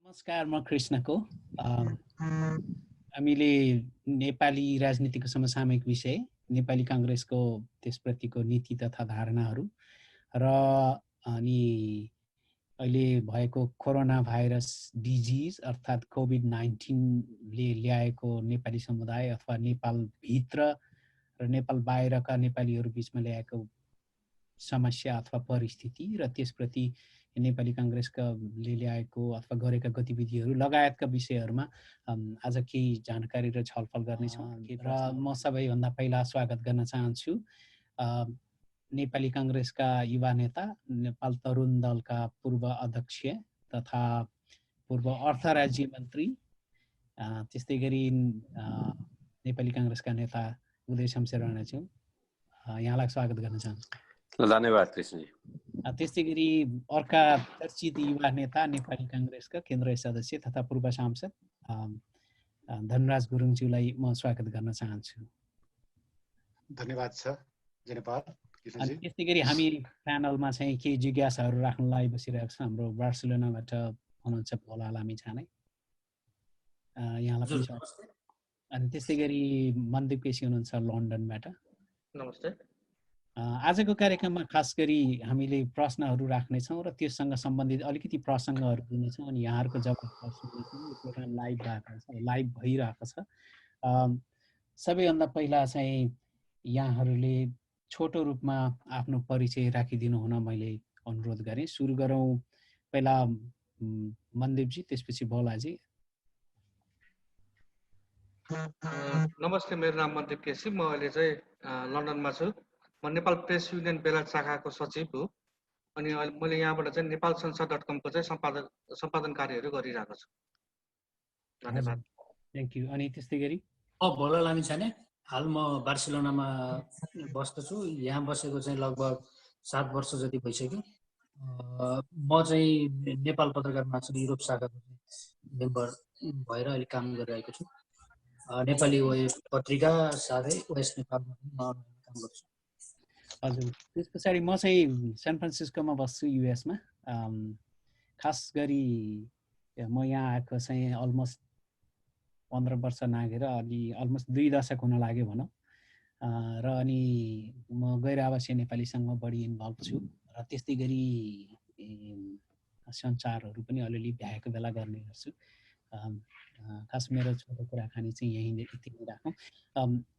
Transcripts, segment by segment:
नमस्कार, म कृष्णको हामीले नेपाली राजनीतिको समसामयिक विषय, नेपाली काङ्ग्रेसको त्यसप्रतिको नीति तथा धारणाहरू र अनि अहिले भएको कोरोना भाइरस डिजिज अर्थात् कोभिड-19ले ल्याएको नेपाली समुदाय अथवा नेपालभित्र र नेपाल बाहिरका नेपालीहरू बिचमा ल्याएको समस्या अथवा परिस्थिति र त्यसप्रति नेपाली काङ्ग्रेसले ल्याएको अथवा गरेका गतिविधिहरू लगायतका विषयहरूमा आज केही जानकारी र छलफल गर्नेछौँ। र म सबैभन्दा पहिला स्वागत गर्न चाहन्छु नेपाली काङ्ग्रेसका युवा नेता, नेपाल तरुण दलका पूर्व अध्यक्ष तथा पूर्व अर्थ राज्य मन्त्री, त्यस्तै गरी नेपाली काङ्ग्रेसका नेता उदय शमशेर राणाज्यू, यहाँलाई स्वागत गर्न चाहन्छु। धन्यवाद कृष्णजी। त्यस्तै गरी अर्का चर्चित युवा नेता, नेपाली काङ्ग्रेसका केन्द्रीय सदस्य तथा पूर्व सांसद धनराज गुरुङज्यूलाई म स्वागत गर्न चाहन्छु। धन्यवाद छ जनपाल। अनि त्यस्तै गरी हामी प्यानलमा चाहिँ केही जिज्ञासाहरू राख्नलाई बसिरहेको छ। हाम्रो बार्सिलोनाबाट हुनुहुन्छ भोला लामी छाने, यहाँलाई पनि स्वागत। अनि त्यस्तै गरी मनदीप केसी हुनुहुन्छ लन्डनबाट। नमस्ते। आजको कार्यक्रममा खास गरी हामीले प्रश्नहरू राख्नेछौँ र त्यससँग सम्बन्धित अलिकति प्रसङ्गहरू दिनेछौँ अनि यहाँहरूको जवाफ सुन्नेछौँ। यो प्रोग्राम लाइभ भइरहेको छ। सबैभन्दा पहिला चाहिँ यहाँहरूले छोटो रूपमा आफ्नो परिचय राखिदिनु हुन मैले अनुरोध गरेँ। सुरु गरौँ पहिला मनदीपजी, त्यसपछि भोलाजी। नमस्ते, मेरो नाम मनदीप केसी। म अहिले चाहिँ लन्डनमा छु। म नेपाल प्रेस युनियन बेलायत शाखाको सचिव हो अनि मैले यहाँबाट चाहिँ नेपालसंसद.com को चाहिँ सम्पादन कार्यहरू गरिरहेको छु। धन्यवाद। Thank you. अनि त्यस्तै गरी भोला लामी छाने, हाल म बार्सिलोनामा बस्दछु। यहाँ बसेको चाहिँ लगभग 7 वर्ष जति भइसक्यो। म चाहिँ नेपाल पत्रकार महासंघ युरोप शाखाको मेम्बर भएर अहिले काम गरिरहेको छु। नेपाली वेब पत्रिका साथै वेस्ट नेपालमा पनि काम गर्छु। हजुर, त्यस पछाडि म चाहिँ सान फ्रान्सिस्कोमा बस्छु, युएसमा। खास गरी म यहाँ आएको चाहिँ अलमोस्ट 15 वर्ष नागेर अलि अलमोस्ट 2 दशक हुन लाग्यो भनौँ। र अनि म गैर आवासीय नेपालीसँग बढी इन्भल्भ छु र त्यस्तै गरी सञ्चारहरू पनि अलिअलि भ्याएको बेला गर्ने गर्छु। खास मेरो छोटो कुराकानी चाहिँ यही यति नै राखौँ।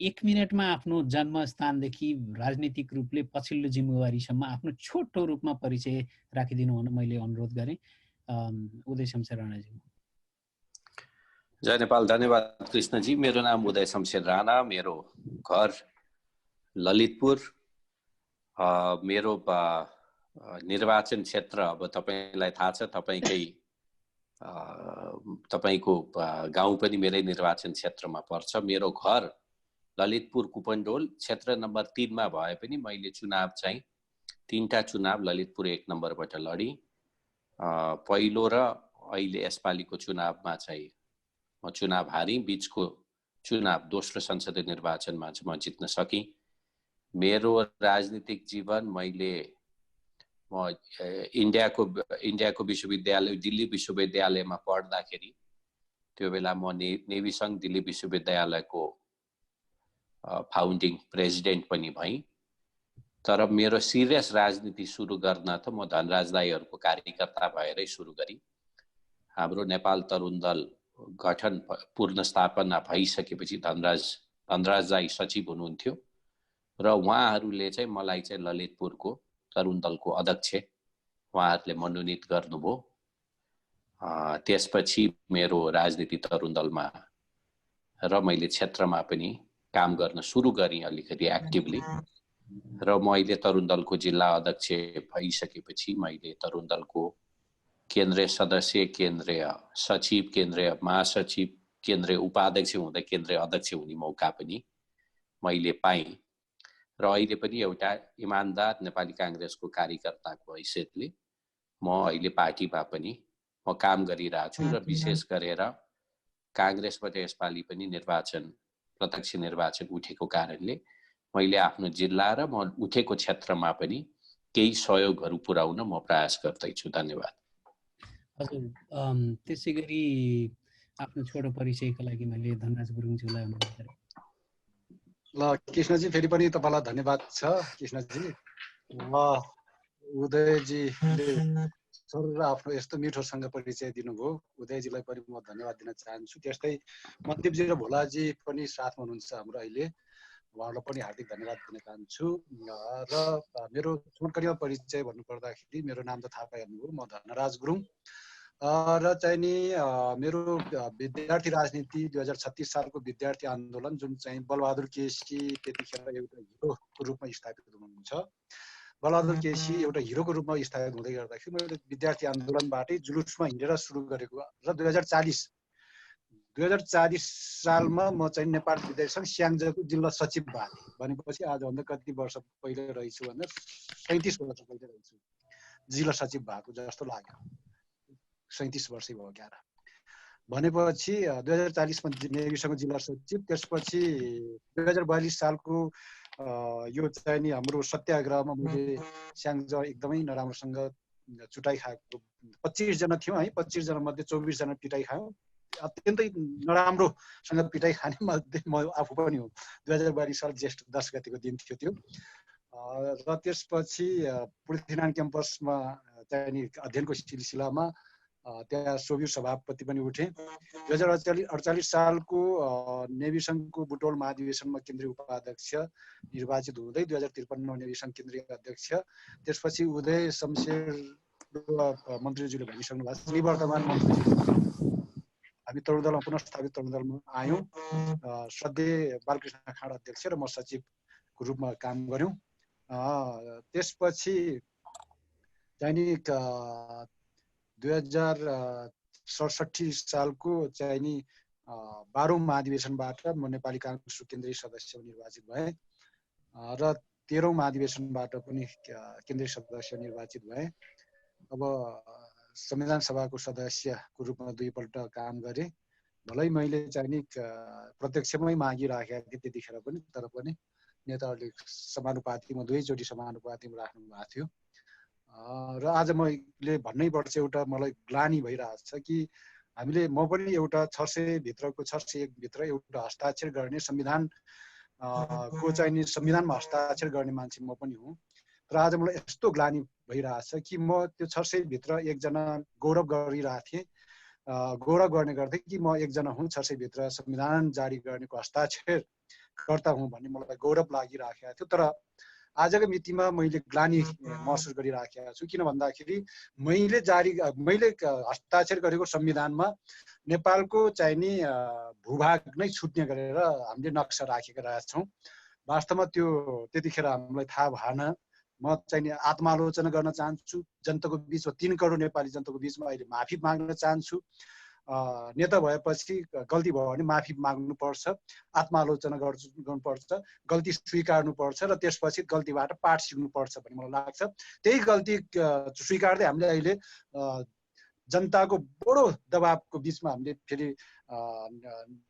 1 मिनटमा आफ्नो जन्मस्थानदेखि राजनीतिक रूपले पछिल्लो जिम्मेवारीसम्म आफ्नो छोटो रूपमा परिचय राखिदिनु हुन मैले अनुरोध गरेँ। उदय शमशेर राणाजी। जय नेपाल। धन्यवाद कृष्णजी। मेरो नाम उदय शमशेर राणा, मेरो घर ललितपुर। मेरो निर्वाचन क्षेत्र अब तपाईलाई थाहा छ, तपाईको गाउँ पनि मेरै निर्वाचन क्षेत्रमा पर्छ। मेरो घर ललितपुर कुपनडोल क्षेत्र नम्बर 3 मा भए पनि मैले चुनाव चाहिँ 3टा चुनाव ललितपुर 1 नम्बरबाट लडी। पहिलो र अहिले यसपालिको चुनावमा चाहिँ म चुनाव हारी। बीचको चुनाव दोस्रो संसदीय निर्वाचनमा चाहिँ म जित्न सकेँ। मेरो राजनीतिक जीवन म इन्डियाको विश्वविद्यालय दिल्ली विश्वविद्यालयमा पढ्दाखेरि त्यो बेला म नेभी सङ्घ दिल्ली विश्वविद्यालयको फाउन्डिङ प्रेसिडेन्ट पनि भएँ। तर मेरो सिरियस राजनीति सुरु गर्न त म धनराज दाईहरूको कार्यकर्ता भएरै सुरु गरेँ। हाम्रो नेपाल तरुण दल गठन पूर्ण स्थापना भइसकेपछि धनराज दाई सचिव हुनुहुन्थ्यो र उहाँहरूले चाहिँ मलाई चाहिँ ललितपुरको तरुण दलको अध्यक्ष उहाँहरूले मनोनित गर्नुभयो। त्यसपछि मेरो राजनीति तरुण दलमा र मैले क्षेत्रमा पनि काम गर्न सुरु गरेँ अलिकति एक्टिभली। र म अहिले तरुण दलको जिल्ला अध्यक्ष भइसकेपछि मैले तरुण दलको केन्द्रीय सदस्य, केन्द्रीय सचिव, केन्द्रीय महासचिव, केन्द्रीय उपाध्यक्ष हुँदै केन्द्रीय अध्यक्ष हुने मौका पनि मैले पाएँ। र अहिले पनि एउटा इमानदार नेपाली काङ्ग्रेसको कार्यकर्ताको हैसियतले म अहिले पार्टीमा पनि म काम गरिरहेको छु। र विशेष गरेर काङ्ग्रेसबाट यसपालि पनि प्रत्यक्ष निर्वाचन उठेको कारणले मैले आफ्नो जिल्ला र म उठेको क्षेत्रमा पनि केही सहयोगहरू पुर्याउन म प्रयास गर्दैछु। धन्यवाद। हजुर, त्यसै गरी आफ्नो छोटो परिचयको लागि मैले धनराज गुरुङज्यूलाई अनुरोध गरेँ। ल कृष्णजी फेरि पनि तपाईँलाई धन्यवाद छ कृष्णजी। उदयजीले सरर आफ्नो यस्तो मिठोसँग परिचय दिनुभयो, उदयजीलाई पनि म धन्यवाद दिन चाहन्छु। त्यस्तै मनदीपजी र भोलाजी पनि साथमा हुनुहुन्छ हाम्रो अहिले, उहाँहरूलाई पनि हार्दिक धन्यवाद दिन चाहन्छु। र मेरो छोटकरीमा परिचय भन्नुपर्दाखेरि मेरो नाम त थाहा पाइहाल्नुभयो, म धनराज गुरुङ र चाहिँ नि मेरो विद्यार्थी राजनीति 2036 सालको विद्यार्थी आन्दोलन जुन चाहिँ बलबहादुर केसी त्यतिखेर एउटा हिरोको रूपमा स्थापित हुनुहुन्छ। बलबहादुर केसी एउटा हिरोको रूपमा स्थापित हुँदै गर्दाखेरि मैले विद्यार्थी आन्दोलनबाटै जुलुसमा हिँडेर सुरु गरेको र 2040 सालमा म चाहिँ नेपाल विद्यार्थी सङ्घ स्याङ्जाको जिल्ला सचिव भएँ। भनेपछि आजभन्दा कति वर्ष पहिले रहेछु भन्दा 37 वर्ष पहिले रहेछु जिल्ला सचिव भएको जस्तो लाग्यो। 37 वर्षै भयो क्या। भनेपछि 2040 मा नेविसँग जिल्ला सचिव, त्यसपछि 2042 सालको यो चाहिँ नि हाम्रो सत्याग्रहमा मैले स्याङ्जा एकदमै नराम्रोसँग चुटाइ खाएको 25 जना थियौँ है। 25 जना मध्ये 24 जना पिटाइ खायौँ। अत्यन्तै नराम्रोसँग पिटाइ खाने मध्ये म आफू पनि हो। 2042 साल ज्येष्ठ 10 गतिको दिन थियो त्यो। र त्यसपछि पृथ्वीनारायण क्याम्पसमा चाहिँ नि अध्ययनको सिलसिलामा त्यहाँ सोभियत सभापति पनि उठे। 2048 सालको नेभी सङ्घको बुटोल महाधिवेशनमा केन्द्रीय उपाध्यक्ष निर्वाचित हुँदै 2053 नेभी सङ्घ केन्द्रीय अध्यक्ष। त्यसपछि उदय शमशेर मन्त्रीज्यूले भनिसक्नु भएको छ, निवर्तमान मन्त्रीज्यू हामी तरुण दलमा पुनर्स्थापित तरुण दलमा आयौँ। श्रद्धेय बालकृष्ण खाँड अध्यक्ष र म सचिवको रूपमा काम गऱ्यौँ। त्यसपछि चाहिँ नि 2067 सालको चाहिँ नि 12औं महाधिवेशनबाट म नेपाली काङ्ग्रेसको केन्द्रीय सदस्य निर्वाचित भएँ र 13औं महाधिवेशनबाट पनि केन्द्रीय सदस्य निर्वाचित भएँ। अब संविधान सभाको सदस्यको रूपमा 2 पल्ट काम गरेँ। भलै मैले चाहिँ नि प्रत्यक्षमै मागिराखेको थिएँ त्यतिखेर पनि, तर पनि नेताहरूले समानुपातिमा 2 चोटि समानुपातिमा राख्नु भएको थियो। र आज मैले भन्नै पर्छ, एउटा मलाई ग्लानी भइरहेछ कि हामीले म पनि एउटा 601 भित्र एउटा हस्ताक्षर गर्ने संविधान को चाहिँ नि संविधानमा हस्ताक्षर गर्ने मान्छे म पनि हुँ। तर आज मलाई यस्तो ग्लानी भइरहेछ कि म त्यो 600 भित्र एकजना गौरव गरिरहेको थिएँ, गौरव गर्ने गर्थेँ कि म एकजना हुँ 600 भित्र संविधान जारी गर्नेको हस्ताक्षर कर्ता हुँ भन्ने मलाई गौरव लागिराखेको थियो। तर आजको मितिमा मैले ग्लानी महसुस गरिराखेको छु। किन भन्दाखेरि मैले हस्ताक्षर गरेको संविधानमा नेपालको चाहिँ नि भूभाग नै छुट्ने गरेर हामीले नक्सा राखेका रहेछौँ। वास्तवमा त्यो त्यतिखेर हामीलाई थाहा भएन। म चाहिँ नि आत्मालोचना गर्न चाहन्छु जनताको बिचमा, 3 करोड नेपाली जनताको बिचमा अहिले माफी माग्न चाहन्छु। नेता भएपछि गल्ती भयो भने माफी माग्नुपर्छ, आत्मालोचना गर्नुपर्छ, गल्ती स्वीकार्नुपर्छ र त्यसपछि गल्तीबाट पाठ सिक्नुपर्छ भन्ने मलाई लाग्छ। त्यही गल्ती स्वीकार्दै हामीले अहिले जनताको बडो दबावको बिचमा हामीले फेरि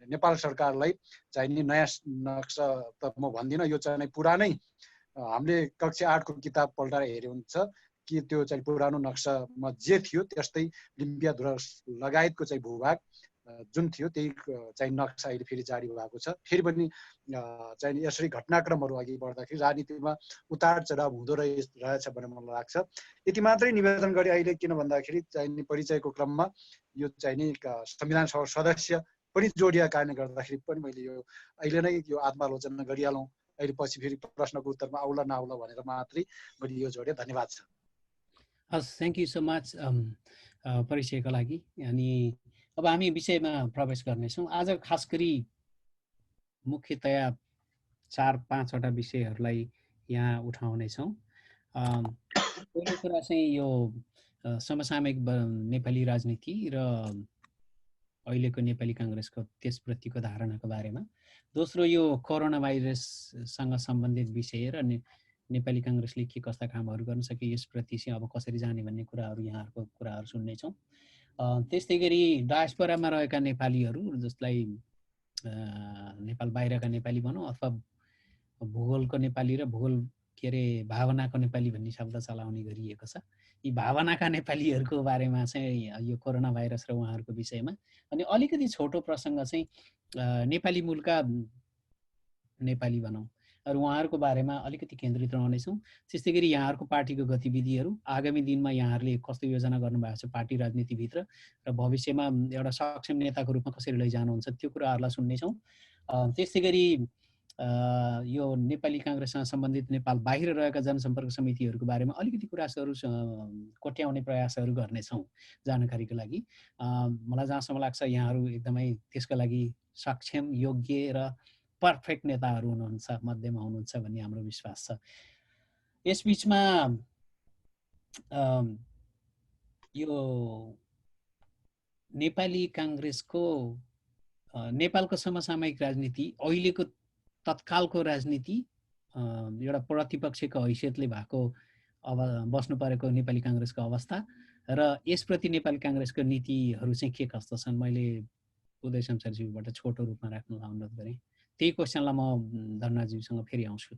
नेपाल सरकारलाई चाहिँ नि नयाँ नक्सा त म भन्दिनँ, यो चाहिँ पुरानै हामीले कक्षा 8 को किताब पल्टाएर हेर्यो हुन्छ कि त्यो चाहिँ पुरानो नक्सामा जे थियो त्यस्तै लिम्पियाधुरा लगायतको चाहिँ भूभाग जुन थियो त्यही चाहिँ नक्सा अहिले फेरि जारी भएको छ। फेरि पनि चाहिँ यसरी घटनाक्रमहरू अघि बढ्दाखेरि राजनीतिमा उतार चढाव हुँदो रहेछ भन्ने मलाई लाग्छ। यति मात्रै निवेदन गरे अहिले, किन भन्दाखेरि चाहिँ परिचयको क्रममा यो चाहिँ नि संविधान सभा सदस्य पनि जोडिया कारणले गर्दाखेरि पनि मैले यो अहिले नै यो आत्मालोचना गरिहालौँ, अहिले पछि फेरि प्रश्नको उत्तरमा आउला नआउला भनेर मात्रै मैले यो जोडेँ। धन्यवाद छ। हस्, थ्याङ्क यू सो मच परिचयको लागि। अनि अब हामी विषयमा प्रवेश गर्नेछौँ। आज खास गरी मुख्यतया 4-5वटा विषयहरूलाई यहाँ उठाउनेछौँ। पहिलो कुरा चाहिँ यो समसामयिक नेपाली राजनीति र अहिलेको नेपाली काङ्ग्रेसको त्यसप्रतिको धारणाको बारेमा। दोस्रो यो कोरोना भाइरससँग सम्बन्धित विषय र नेपाली काङ्ग्रेसले के कस्ता कामहरू गर्न सके यसप्रति चाहिँ अब कसरी जाने भन्ने कुराहरू यहाँहरूको कुराहरू सुन्नेछौँ। त्यस्तै गरी डायस्पोरामा रहेका नेपालीहरू जसलाई नेपाल बाहिरका नेपाली भनौँ अथवा भूगोलको नेपाली र भूगोल के अरे भावनाको नेपाली भन्ने शब्द चलाउने गरिएको छ। यी भावनाका नेपालीहरूको बारेमा चाहिँ यो कोरोना भाइरस र उहाँहरूको विषयमा अनि अलिकति छोटो प्रसङ्ग चाहिँ नेपाली मूलका नेपाली भनौँ र उहाँहरूको बारेमा अलिकति केन्द्रित रहनेछौँ। त्यस्तै गरी यहाँहरूको पार्टीको गतिविधिहरू आगामी दिनमा यहाँहरूले कस्तो योजना गर्नुभएको छ पार्टी राजनीतिभित्र र भविष्यमा एउटा सक्षम नेताको रूपमा कसरी लैजानुहुन्छ त्यो कुराहरूलाई सुन्नेछौँ। त्यस्तै गरी यो नेपाली काङ्ग्रेससँग सम्बन्धित नेपाल बाहिर रहेका जनसम्पर्क समितिहरूको बारेमा अलिकति कुराहरू कोट्याउने प्रयासहरू गर्नेछौँ जानकारीको लागि। मलाई जहाँसम्म लाग्छ यहाँहरू एकदमै त्यसको लागि सक्षम, योग्य र पर्फेक्ट नेताहरू हुनुहुन्छ, मध्येमा हुनुहुन्छ भन्ने हाम्रो विश्वास छ। यसबिचमा यो नेपाली काङ्ग्रेसको नेपालको समसामयिक राजनीति अहिलेको तत्कालको राजनीति एउटा प्रतिपक्षको हैसियतले भएको बस्नु परेको नेपाली काङ्ग्रेसको अवस्था र यसप्रति नेपाली काङ्ग्रेसको नीतिहरू चाहिँ के कस्ता छन् मैले उदय शमशेरज्यूबाट छोटो रूपमा राख्न अनुरोध गरेँ। त्यही क्वेसनलाई म धर्नाज्यूसँग फेरि आउँछु।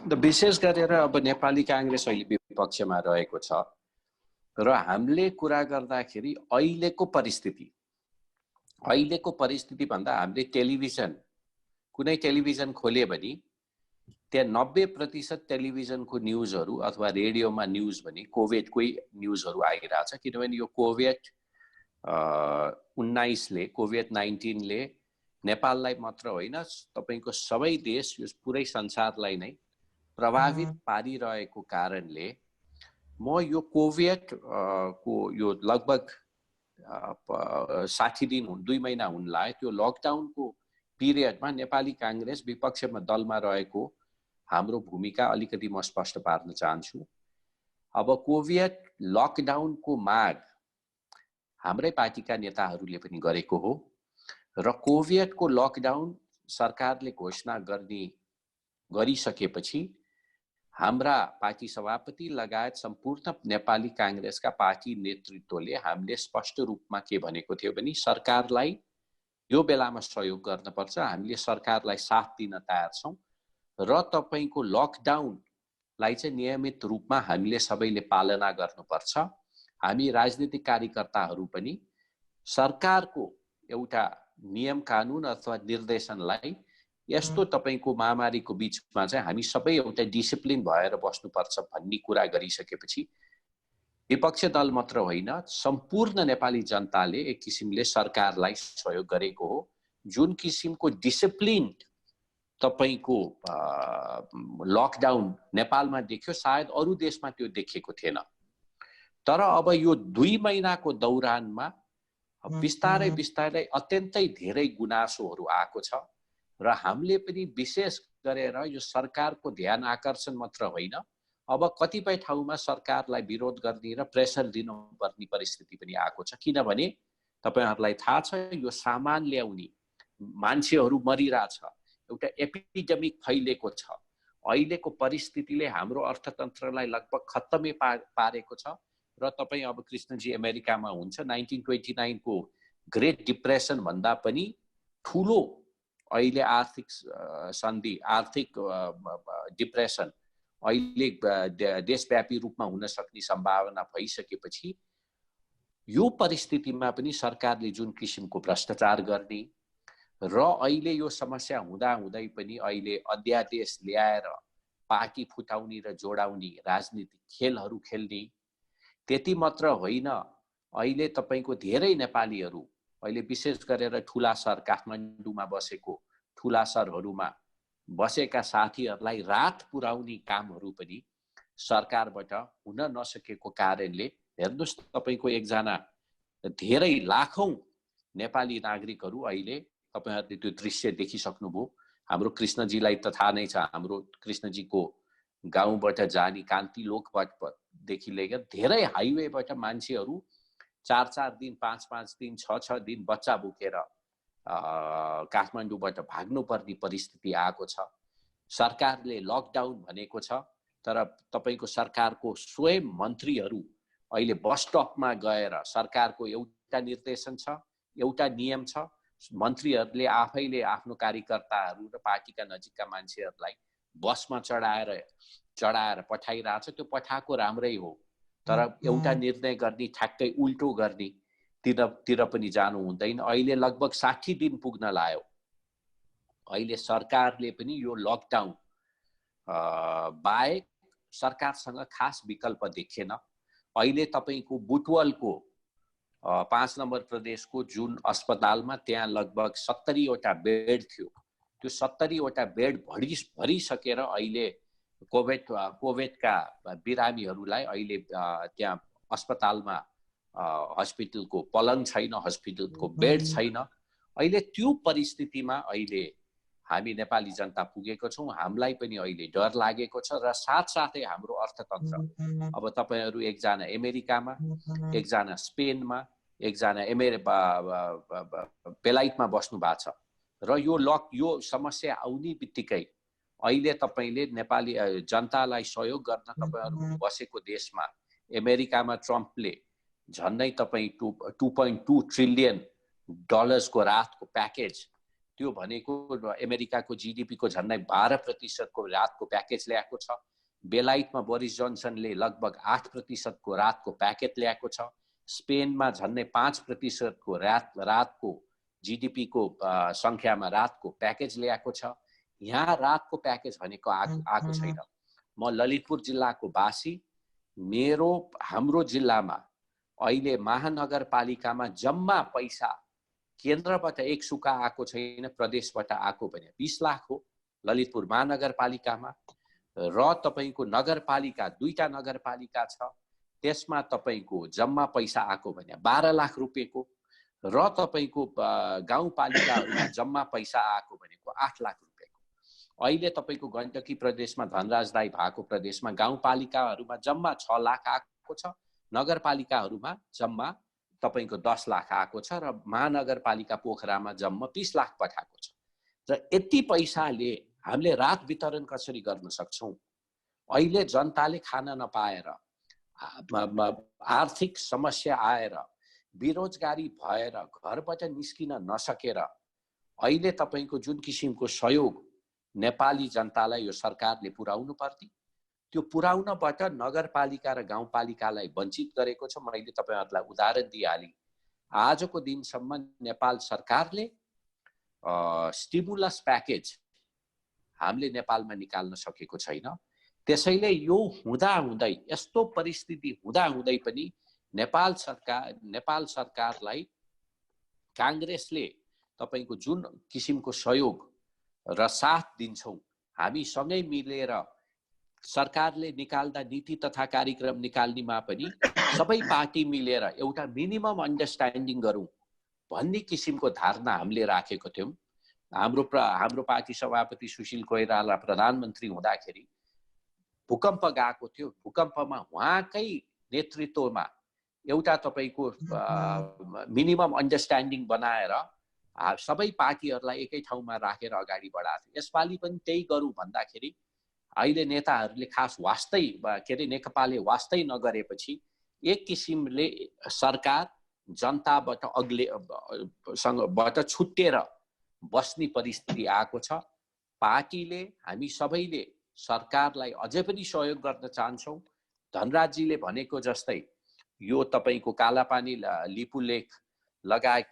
विशेष गरेर अब नेपाली काङ्ग्रेस अहिले विपक्षमा रहेको छ र हामीले कुरा गर्दाखेरि अहिलेको परिस्थिति भन्दा हामीले कुनै टेलिभिजन खोल्यो भने त्यहाँ 90% टेलिभिजनको न्युजहरू अथवा रेडियोमा न्युज भने कोभिडकै न्युजहरू आइरहेछ। किनभने यो कोभिड-19 ले नेपाललाई मात्र होइन तपाईको सबै देश यो पुरै संसारलाई नै प्रभावित पारिरहेको कारणले म यो कोभिड को यो लगभग 60 दिन 2 महिना हुन लाग्यो त्यो लकडाउनको पिरियडमा नेपाली काङ्ग्रेस विपक्षमा दलमा रहेको हाम्रो भूमिका अलिकति म स्पष्ट पार्न चाहन्छु। अब कोभिड लकडाउनको माग हाम्रै पार्टीका नेताहरूले पनि गरेको हो र कोभिडको लकडाउन सरकारले घोषणा गरिसकेपछि हाम्रा पार्टी सभापति लगायत सम्पूर्ण नेपाली काङ्ग्रेसका पार्टी नेतृत्वले हामीले स्पष्ट रूपमा के भनेको थियो भने सरकारलाई यो बेलामा सहयोग गर्नुपर्छ, हामीले सरकारलाई साथ दिन तयार छौं र तपाईको लकडाउनलाई चाहिँ नियमित रूपमा हामीले सबैले पालना गर्नुपर्छ। हामी राजनीतिक कार्यकर्ताहरू पनि सरकारको एउटा नियम कानुन अथवा निर्देशनलाई यस्तो तपाईको महामारीको बीचमा चाहिँ हामी सबै एउटा डिसिप्लिन भएर बस्नुपर्छ भन्ने कुरा गरिसकेपछि विपक्ष दल मात्र होइन सम्पूर्ण नेपाली जनताले एक किसिमले सरकारलाई सहयोग गरेको हो। जुन किसिमको डिसिप्लिन तपाईको लकडाउन नेपालमा देखियो सायद अरू देशमा त्यो देखिएको थिएन। तर अब यो 2 महिनाको दौरानमा बिस्तारै बिस्तारै अत्यन्तै धेरै गुनासोहरू आएको छ र हामीले पनि विशेष गरेर यो सरकारको ध्यान आकर्षण मात्र होइन अब कतिपय ठाउँमा सरकारलाई विरोध गर्ने र प्रेसर दिनुपर्ने परिस्थिति पनि आएको छ। किनभने तपाईहरुलाई थाहा छ यो सामान ल्याउने मान्छेहरू मरिरहेछ, एउटा एपिडेमिक फैलेको छ। अहिलेको परिस्थितिले हाम्रो अर्थतन्त्रलाई लगभग खत्तमै पारेको छ र तपाई अब कृष्णजी अमेरिकामा हुन्छ 1929 को ग्रेट डिप्रेसन भन्दा पनि ठूलो अहिले आर्थिक सन्धि आर्थिक डिप्रेसन अहिले देशव्यापी रूपमा हुन सक्ने सम्भावना भइसकेपछि यो परिस्थितिमा पनि सरकारले जुन किसिमको भ्रष्टाचार गर्ने र अहिले यो समस्या हुँदा हुँदै पनि अहिले अध्यादेश ल्याएर पार्टी फुटाउने र जोडाउने राजनीतिक खेलहरू खेल्ने त्यति मात्र होइन अहिले तपाईको धेरै नेपालीहरू अहिले विशेष गरेर ठूला सहर काठमाडौँमा बसेको ठूला सहरहरूमा बसेका साथीहरूलाई रात पुर्याउने कामहरू पनि सरकारबाट हुन नसकेको कारणले हेर्नुस् तपाईको एकजना धेरै लाखौं नेपाली नागरिकहरू अहिले तपाईहरुले त्यो दृश्य देखिसक्नुभयो। हाम्रो कृष्णजीलाई त थाहा नै छ, हाम्रो कृष्णजीको गाउँबाट जाने कान्ति लोकपथदेखि लिएर धेरै हाइवेबाट मान्छेहरू 4-4 दिन 5-5 दिन 6-6 दिन बच्चा बोकेर काठमाडौँबाट भाग्नु पर्ने परिस्थिति आएको छ। सरकारले लकडाउन भनेको छ तर तपाईको सरकारको स्वयं मन्त्रीहरू अहिले बस स्टपमा गएर सरकारको एउटा निर्देशन छ, एउटा नियम छ मन्त्रीहरूले आफैले आफ्नो कार्यकर्ताहरू र पार्टीका नजिकका मान्छेहरूलाई बसमा चढाएर पठाइरहेछ। त्यो पठाएको राम्रै हो, तर एउटा निर्णय गर्ने ठ्याक्कै उल्टो गर्ने तिर पनि जानु हुँदैन। अहिले लगभग 60 दिन पुग्न लाग्यो। अहिले सरकारले पनि यो लकडाउन बाहेक सरकारसँग खास विकल्प देखेन। अहिले तपाईको बुटवलको 5 नम्बर प्रदेशको जुन अस्पतालमा त्यहाँ लगभग 70 वटा बेड थियो। त्यो 70 वटा बेड भरिसकेर अहिले कोभिडका बिरामीहरूलाई अहिले त्यहाँ अस्पतालमा हस्पिटलको पलङ छैन, हस्पिटलको बेड छैन। अहिले त्यो परिस्थितिमा अहिले हामी नेपाली जनता पुगेको छौँ। हामीलाई पनि अहिले डर लागेको छ र साथसाथै हाम्रो अर्थतन्त्र, अब तपाईहरू एकजना अमेरिकामा, एकजना स्पेनमा, एकजना बेलायतमा बस्नु भएको छ र यो समस्या आउने बित्तिकै अहिले तपाईले नेपाली जनतालाई सहयोग गर्न तपाईहरू बसेको देशमा अमेरिकामा ट्रम्पले झन्डै तपाई $2.2 ट्रिलियन को रातको प्याकेज, त्यो भनेको अमेरिकाको जीडीपी को झन्डै 12% को रातको प्याकेज ल्याएको छ। बेलायतमा बोरिस जोन्सनले लगभग 8% को रातको प्याकेज ल्याएको छ। स्पेनमा झन्डै 5% को रातको जीडीपी को संख्यामा रातको प्याकेज ल्याएको छ। यहाँ रातको प्याकेज भनेको आएको छैन। म ललितपुर जिल्लाको वासी, हाम्रो जिल्लामा अहिले महानगरपालिकामा जम्मा पैसा केन्द्रबाट एक सुका आएको छैन, प्रदेशबाट आएको भने 20 लाख हो ललितपुर महानगरपालिकामा। र तपाईको नगरपालिका 2टा नगरपालिका छ, त्यसमा तपाईको जम्मा पैसा आएको भने 12 लाख रुपैयाँको, र तपाईको गाउँपालिकाहरूमा जम्मा पैसा आएको भनेको 8 लाख रुपैयाँको। अहिले तपाईको गण्डकी प्रदेशमा धनराज दाइ भएको प्रदेशमा गाउँपालिकाहरूमा जम्मा 6 लाख आएको छ, नगरपालिकाहरूमा जम्मा तपाईको 10 लाख आएको छ, र महानगरपालिका पोखरामा जम्मा 20 लाख पठाएको छ। र यति पैसाले हामीले रात वितरण कसरी गर्न सक्छौं? अहिले जनताले खान नपाएर, आर्थिक समस्या आएर, बेरोजगारी भएर घरबाट निस्किन नसकेर अहिले तपाईको जुन किसिमको सहयोग नेपाली जनतालाई यो सरकारले पुर्याउनु पर्थ्यो, त्यो पुर्याउनबाट नगरपालिका र गाउँपालिकालाई वञ्चित गरेको छ। मैले तपाईहरुलाई उदाहरण दिइहालेँ। आजको दिनसम्म नेपाल सरकारले स्टिमुलस प्याकेज हामीले नेपालमा निकाल्न सकेको छैन। त्यसैले यो हुँदाहुँदै, यस्तो परिस्थिति हुँदाहुँदै पनि नेपाल सरकारलाई कांग्रेसले तपाईको जुन किसिमको सहयोग र साथ दिन्छौं, हामी सँगै मिलेर सरकारले निकाल्दा नीति तथा कार्यक्रम निकाल्नेमा पनि सबै पार्टी मिलेर एउटा मिनिमम अन्डरस्ट्यान्डिङ गरौँ भन्ने किसिमको धारणा हामीले राखेको थियौं। हाम्रो पार्टी सभापति सुशील कोइराला प्रधानमन्त्री हुँदाखेरि भूकम्प गएको थियो। भूकम्पमा उहाँकै नेतृत्वमा एउटा तपाईको मिनिमम अन्डरस्ट्यान्डिङ बनाएर सबै पार्टीहरूलाई एकै ठाउँमा राखेर अगाडि बढाएको थियो। यसपालि पनि त्यही गरौँ भन्दाखेरि अहिले नेताहरूले खास वास्तै नेकपाले वास्तै नगरेपछि एक किसिमले सरकार जनताबाट छुट्टेर बस्ने परिस्थिति आएको छ। पार्टीले, हामी सबैले सरकारलाई अझै पनि सहयोग गर्न चाहन्छौं। धनराजजीले भनेको जस्तै यो तपाईको कालापानी लिपुलेख लगायत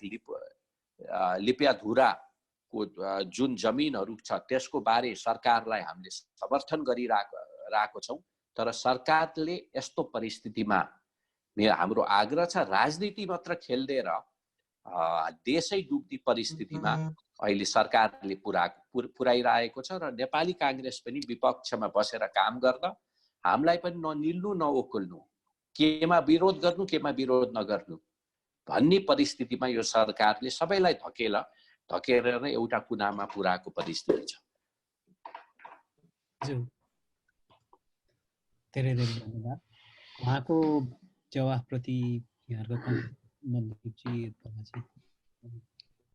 लिप्याधुराको जुन जमिनहरू छ त्यसको बारे सरकारलाई हामीले समर्थन गरिरहेको छौं। तर सरकारले यस्तो परिस्थितिमा हाम्रो आग्रह छ, राजनीति मात्र खेल्दैन, देशै डुब्ने परिस्थितिमा अहिले सरकारले पुर्याइरहेको छ। र नेपाली कांग्रेस पनि विपक्षमा बसेर काम गर्न, हामीलाई पनि ननिल्नु नओकुल्नु, केमा विरोध गर्नु केमा विरोध नगर्नु भन्ने परिस्थितिमा यो सरकारले सबैलाई धकेर एउटा कुनामा पुर्याएको परिस्थिति छ। धेरै धेरै धन्यवाद। उहाँको जवाफप्रति यहाँहरुको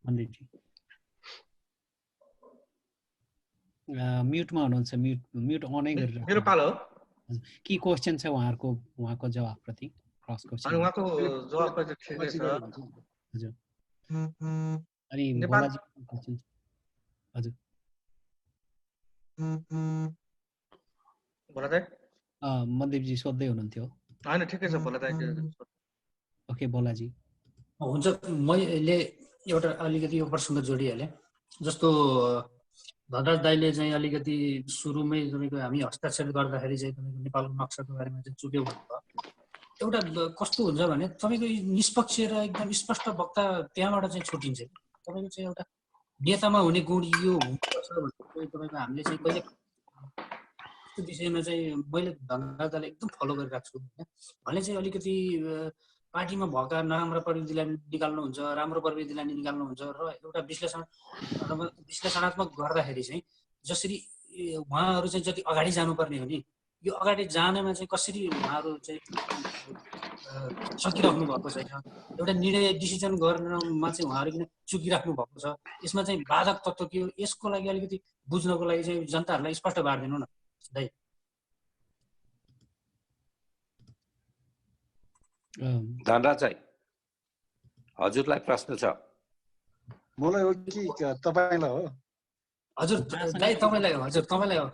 मन्दिरजी म्युटमा हुनुहुन्छ, म्युट अनै गरेर। मेरो पालो के क्वेशन छ उहाँको जवाफप्रति? Cross question. अनि उहाँको जवाफप्रति ठिकै छ। हजुर, अनि नेपाल भोलाजी हजुर भोला दाइ मनदीपजी सोध्दै हुनुहुन्थ्यो होइन ठिकै छ भोला दाइ ओके भोलाजी हुन्छ मैले एउटा अलिकति यो प्रसङ्ग जोडिहालेँ जस्तो धनराज दाइले चाहिँ अलिकति सुरुमै तपाईँको हामी हस्ताक्षर गर्दाखेरि चाहिँ तपाईँको नेपालको नक्साको बारेमा चाहिँ चुक्यो भन्नुभयो एउटा कस्तो हुन्छ भने तपाईँको निष्पक्ष र एकदम स्पष्ट वक्ता त्यहाँबाट चाहिँ छुटिन्छ तपाईँको चाहिँ एउटा नेतामा हुने गुण यो हुनुपर्छ भनेर तपाईँको हामीले चाहिँ कहिले त्यो विषयमा चाहिँ मैले धनराज दाइलाई एकदम फलो गरिरहेको छु होइन भने चाहिँ अलिकति पार्टीमा भएका नराम्रो प्रविधिलाई निकाल्नुहुन्छ राम्रो प्रविधिलाई निकाल्नुहुन्छ र एउटा विश्लेषणात्मक गर्दाखेरि चाहिँ जसरी उहाँहरू चाहिँ जति अगाडि जानुपर्ने हो नि यो अगाडि जानेमा चाहिँ कसरी उहाँहरू चाहिँ सकिराख्नु भएको छैन एउटा निर्णय डिसिजन गर्नमा चाहिँ उहाँहरू किन चुकिराख्नु भएको छ यसमा चाहिँ बाधक तत्त्व के हो यसको लागि अलिकति बुझ्नको लागि चाहिँ जनताहरूलाई स्पष्ट पारिदिनु न दाइ धनराज दाइ हजुरलाई प्रश्न छ मलाई हो कि तपाईँलाई हो हजुर दाइ तपाईँलाई हो हजुर तपाईँलाई हो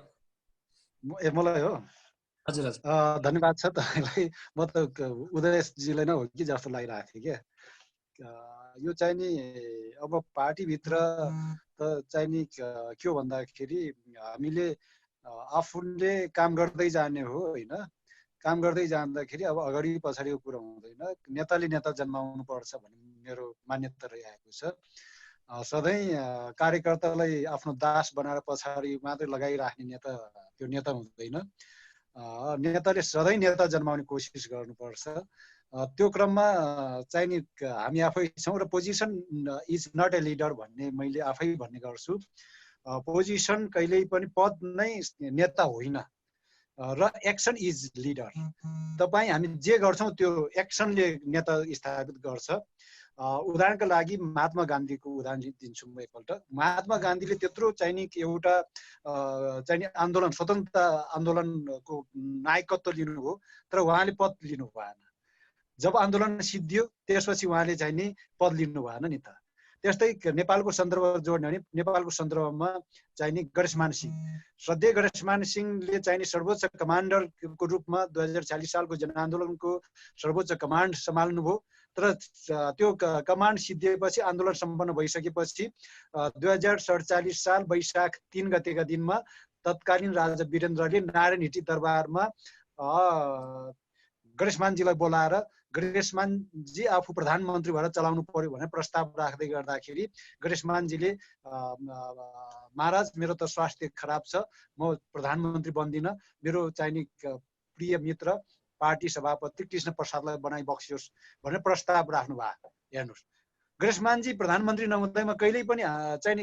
मलाई हो हजुर हजुर धन्यवाद छ तपाईँलाई म त उदयजीलाई नै हो कि जस्तो लागिरहेको थियो क्या यो चाहिँ नि अब पार्टीभित्र त चाहिँ नि के हो भन्दाखेरि हामीले आफूले काम गर्दै जाने हो होइन काम गर्दै जाँदाखेरि अब अगाडि पछाडिको कुरा हुँदैन नेताले नेता जन्माउनु पर्छ भन्ने मेरो मान्यता रहिआएको छ सधैँ कार्यकर्तालाई आफ्नो दास बनाएर पछाडि मात्रै लगाइराख्ने नेता त्यो नेता हुँदैन नेताले सधैँ नेता जन्माउने कोसिस गर्नुपर्छ त्यो क्रममा चाहिँ नि हामी आफै छौँ र position is not a leader भन्ने मैले आफै भन्ने गर्छु पोजिसन कहिल्यै पनि पद नै नेता होइन र एक्सन इज लिडर तपाईँ हामी जे गर्छौँ त्यो एक्सनले नेता स्थापित गर्छ उदाहरणको लागि महात्मा गान्धीको उदाहरण दिन्छु म एकपल्ट महात्मा गान्धीले त्यत्रो चाहिँ नि एउटा चाहिँ नि आन्दोलन स्वतन्त्रता आन्दोलनको नायकत्व लिनुभयो तर उहाँले पद लिनु भएन जब आन्दोलन सिद्धियो त्यसपछि उहाँले चाहिँ नि पद लिनु भएन नि त त्यस्तै नेपालको सन्दर्भ जोड्ने भने नेपालको सन्दर्भमा चाहिँ नि गणेशमान सिंह श्रद्धेय गणेशमान सिंहले चाहिँ नि सर्वोच्च कमान्डरको रूपमा 2046 सालको जनआन्दोलनको सर्वोच्च कमान्ड सम्हाल्नुभयो तर त्यो कमान्ड सिद्धिएपछि आन्दोलन सम्पन्न भइसकेपछि 2047 साल वैशाख 3 गतेका दिनमा तत्कालीन राजा वीरेन्द्रले नारायण हिटी दरबारमा गणेशमानजीलाई बोलाएर गणेशमानजी आफू प्रधानमन्त्री भएर चलाउनु पर्यो भनेर प्रस्ताव राख्दै गर्दाखेरि गणेशमानजीले महाराज मेरो त स्वास्थ्य खराब छ म प्रधानमन्त्री बन्दिनँ मेरो चाहिने प्रिय मित्र पार्टी सभापति कृष्ण प्रसादलाई बनाइ बक्सियोस् भनेर प्रस्ताव राख्नु भयो हेर्नुहोस् गणेशमानजी प्रधानमन्त्री नहुँदैमा कहिल्यै पनि चाहिँ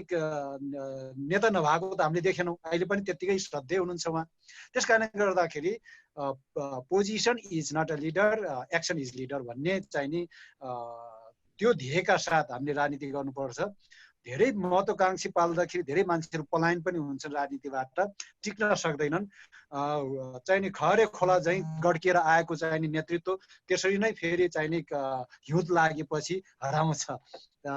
नेता नभएको त हामीले देखेनौँ अहिले पनि त्यत्तिकै श्रद्धेय हुनुहुन्छ उहाँ त्यस कारणले गर्दाखेरि position is not a leader action is leader भन्ने चाहिँ नि त्यो ध्येयका साथ हामीले राजनीति गर्नुपर्छ धेरै महत्त्वकांक्षी पाल्दाखेरि धेरै मान्छेहरू पलायन पनि हुन्छन् राजनीतिबाट टिक्न सक्दैनन् चाहिँ नि खरे खोला चाहिँ गड्किएर आएको चाहिँ नि नेतृत्व त्यसरी नै फेरि चाहिँ नि हिउँद लागेपछि हराउँछ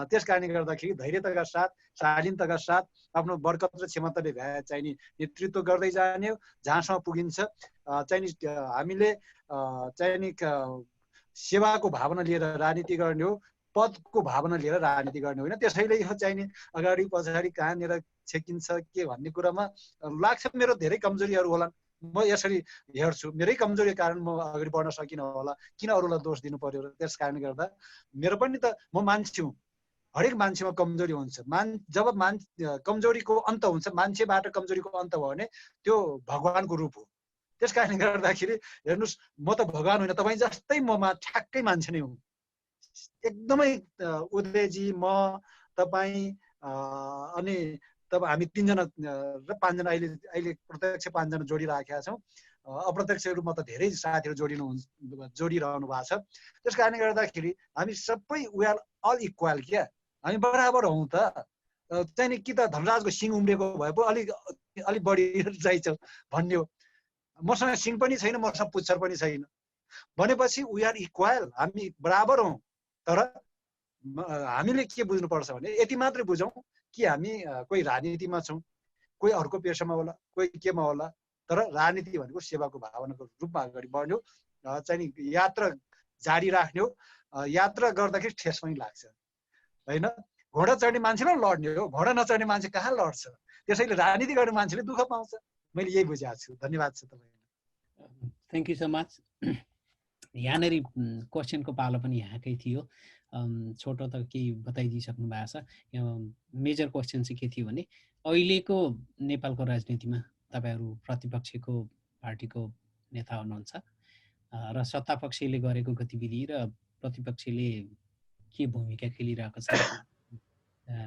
त्यस कारणले गर्दाखेरि धैर्यताका साथ शालीनताका साथ आफ्नो बरकत र क्षमताले भए चाहिँ नि नेतृत्व गर्दै जाने हो जहाँसम्म पुगिन्छ चाहिँ नि हामीले चाहिँ नि सेवाको भावना लिएर राजनीति गर्ने हो पदको भावना लिएर राजनीति गर्ने होइन त्यसैले यो चाहिँ नि अगाडि पछाडि कहाँनिर छेकिन्छ के भन्ने कुरामा लाग्छ मेरो धेरै कमजोरीहरू होलान् म यसरी हेर्छु मेरै कमजोरी कारण म अगाडि बढ्न सकिनँ होला किन अरूलाई दोष दिनु पर्यो र त्यस कारणले गर्दा मेरो पनि त म मान्छे हुँ हरेक मान्छेमा कमजोरी हुन्छ जब कमजोरीको अन्त हुन्छ मान्छेबाट कमजोरीको अन्त भयो भने त्यो भगवानको रूप हो त्यस कारणले गर्दाखेरि हेर्नुहोस् म त भगवान होइन तपाईँ जस्तै ममा ठ्याक्कै मान्छे नै हुँ एकदमै उदयजी म तपाईँ अनि तब हामी 3 जना र 5 जना अहिले प्रत्यक्ष 5 जना जोडिराखेका छौँ अप्रत्यक्ष रूपमा त धेरै साथीहरू जोडिरहनु भएको छ त्यस कारणले गर्दाखेरि हामी सबै वी आर अल इक्वल क्या हामी बराबर हौँ त चाहिँ नि कि त धनराजको सिङ उम्रेको भए पो अलिक बढी चाहिन्छ भन्ने हो मसँग सिङ पनि छैन मसँग पुच्छर पनि छैन भनेपछि वी आर इक्वल हामी बराबर हौँ तर हामीले के बुझ्नुपर्छ भने यति मात्रै बुझौँ कि हामी कोही राजनीतिमा छौँ, कोही अर्को पेसामा होला, कोही केमा होला, तर राजनीति भनेको सेवाको भावनाको रूपमा अगाडि बढ्ने हो, चाहिँ नि यात्रा जारी राख्ने हो। यात्रा गर्दाखेरि ठेस पनि लाग्छ होइन, घोडा चढ्ने मान्छेलाई लड्ने हो, घोडा नचढ्ने मान्छे कहाँ लड्छ। त्यसैले राजनीति गर्ने मान्छेले दुःख पाउँछ। मैले यही बुझेको छु। धन्यवाद छ तपाईँलाई। Thank you so much. यहाँनिर क्वेसनको पालो पनि यहाँकै थियो, छोटो त केही बताइदिइसक्नु भएको छ। मेजर क्वेसन चाहिँ के थियो भने अहिलेको नेपालको राजनीतिमा तपाईँहरू प्रतिपक्षको पार्टीको नेता हुनुहुन्छ र सत्तापक्षले गरेको गतिविधि र प्रतिपक्षले के भूमिका खेलिरहेको छ,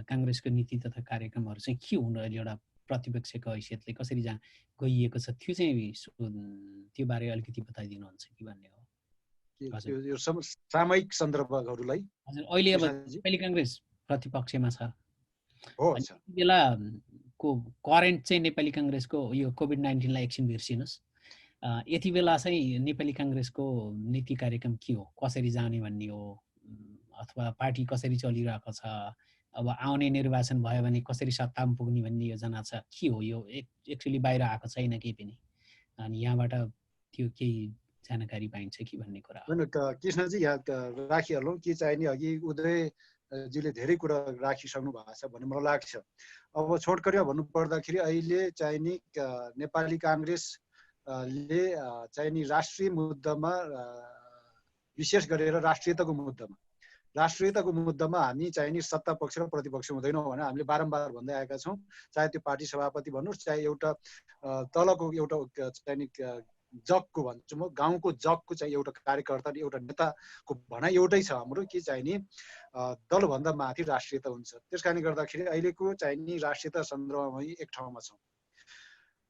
काङ्ग्रेसको नीति तथा कार्यक्रमहरू चाहिँ के हुनु अहिले एउटा प्रतिपक्षको हैसियतले कसरी गइएको छ, त्यो चाहिँ त्यो बारे अलिकति बताइदिनुहुन्छ कि भन्ने हो। यो सामयिक सन्दर्भहरूलाई हजुर, अहिले अब नेपाली काङ्ग्रेस प्रतिपक्षमा छ हो, बेलाको करेन्ट चाहिँ नेपाली काङ्ग्रेसको यो कोभिड-19लाई एकछिन बिर्सिनुहोस्, यति बेला चाहिँ नेपाली काङ्ग्रेसको नीति कार्यक्रम के हो, कसरी जाने भन्ने हो, अथवा पार्टी कसरी चलिरहेको छ, अब आउने निर्वाचन भयो भने कसरी सत्तामा पुग्ने भन्ने योजना छ, के हो यो एक्चुअली बाहिर आएको छैन केही पनि, अनि यहाँबाट त्यो केही जानकारी पाइन्छ कि भन्ने कुरा। कृष्णजी यहाँ राखिहालौँ कि चाहिँ नि अघि उदयजीले धेरै कुरा राखिसक्नु भएको छ भन्ने मलाई लाग्छ। अब छोटकरीमा भन्नु पर्दाखेरि अहिले चाहिँ नि नेपाली काङ्ग्रेसले चाहिँ नि राष्ट्रिय मुद्दामा, विशेष गरेर राष्ट्रियताको मुद्दामा हामी चाहिँ नि सत्ता पक्ष र प्रतिपक्ष हुँदैनौँ भने हामीले बारम्बार भन्दै आएका छौँ। चाहे त्यो पार्टी सभापति भन्नुहोस्, चाहे एउटा तलको एउटा चाहिँ नि जगको भन्छु म, गाउँको जगको चाहिँ एउटा कार्यकर्ता, एउटा नेताको भनाइ एउटै छ हाम्रो कि चाहिँ नि दलभन्दा माथि राष्ट्रियता हुन्छ। त्यस कारणले गर्दाखेरि अहिलेको चाहिँ नि राष्ट्रियता सन्दर्भमा एक ठाउँमा छौँ।